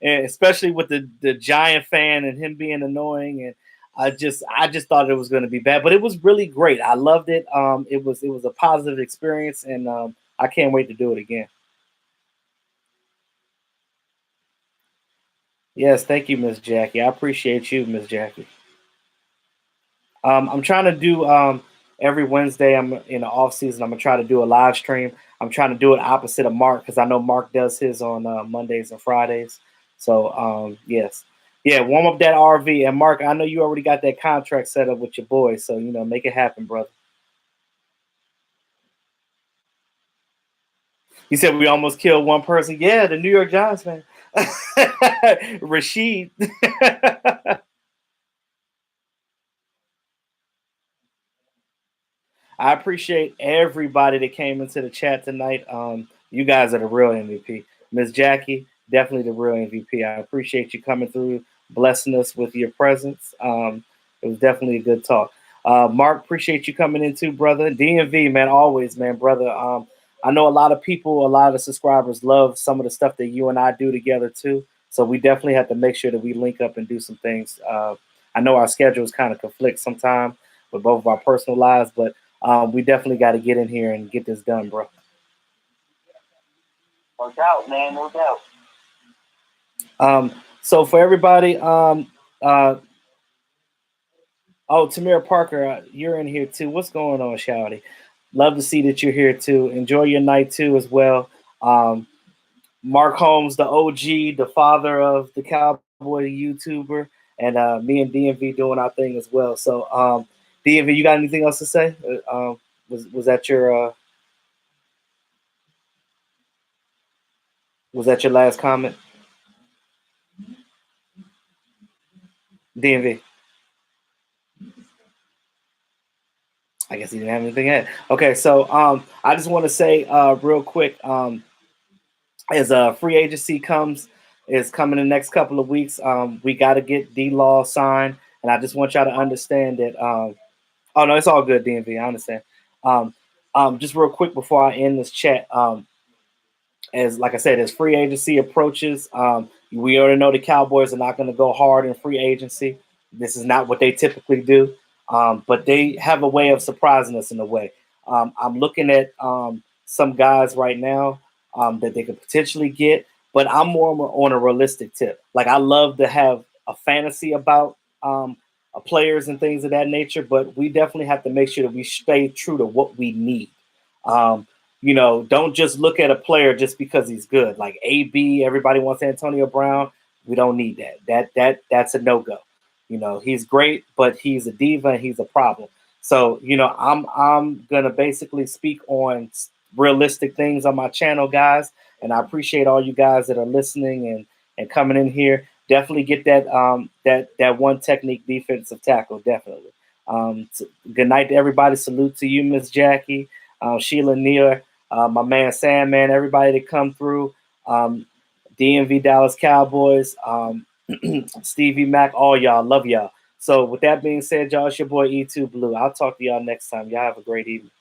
And especially with the Giant fan and him being annoying. And I just thought it was going to be bad. But it was really great. I loved it. It was a positive experience. And I can't wait to do it again. Yes, thank you, Miss Jackie. I appreciate you, Miss Jackie. I'm trying to do every Wednesday. I'm in the off season. I'm gonna try to do a live stream. I'm trying to do it opposite of Mark because I know Mark does his on Mondays and Fridays. So yes, Yeah, warm up that RV. And Mark, I know you already got that contract set up with your boys, so make it happen, brother. You said we almost killed one person. Yeah, the New York Giants man. Rashid. I appreciate everybody that came into the chat tonight. You guys are the real MVP. Miss Jackie, definitely the real MVP. I appreciate you coming through, blessing us with your presence. It was definitely a good talk. Mark, appreciate you coming in too, brother. DMV, man, always, man, brother. I know a lot of people, a lot of the subscribers love some of the stuff that you and I do together too. So we definitely have to make sure that we link up and do some things. I know our schedules kind of conflict sometimes with both of our personal lives, but we definitely got to get in here and get this done, bro. No doubt, man. No doubt. So for everybody, Tamira Parker, you're in here too. What's going on, Shouty? Love to see that you're here too. Enjoy your night too as well. Mark Holmes, the OG, the father of the Cowboy YouTuber, and me and DMV doing our thing as well. So, DMV, you got anything else to say? Was that your last comment? DMV. I guess he didn't have anything yet. Okay, so I just want to say real quick, as free agency is coming in the next couple of weeks, we got to get D-Law signed, and I just want y'all to understand that. Oh no, it's all good, DMV. I understand. Just real quick before I end this chat, as like I said, as free agency approaches, we already know the Cowboys are not going to go hard in free agency. This is not what they typically do, but they have a way of surprising us in a way. I'm looking at some guys right now that they could potentially get, but I'm more on a realistic tip. Like I love to have a fantasy about players and things of that nature, but we definitely have to make sure that we stay true to what we need. Don't just look at a player just because he's good. Like AB, everybody wants Antonio Brown. We don't need that. That's a no-go. He's great, but he's a diva and he's a problem. So, I'm gonna basically speak on realistic things on my channel, guys. And I appreciate all you guys that are listening and coming in here. Definitely get that one technique defensive tackle. Definitely. Good night to everybody. Salute to you, Miss Jackie, Sheila Neal. My man Sandman, everybody that come through, DMV Dallas Cowboys, Stevie Mac, all y'all, love y'all. So with that being said, y'all, it's your boy E2 Blue. I'll talk to y'all next time. Y'all have a great evening.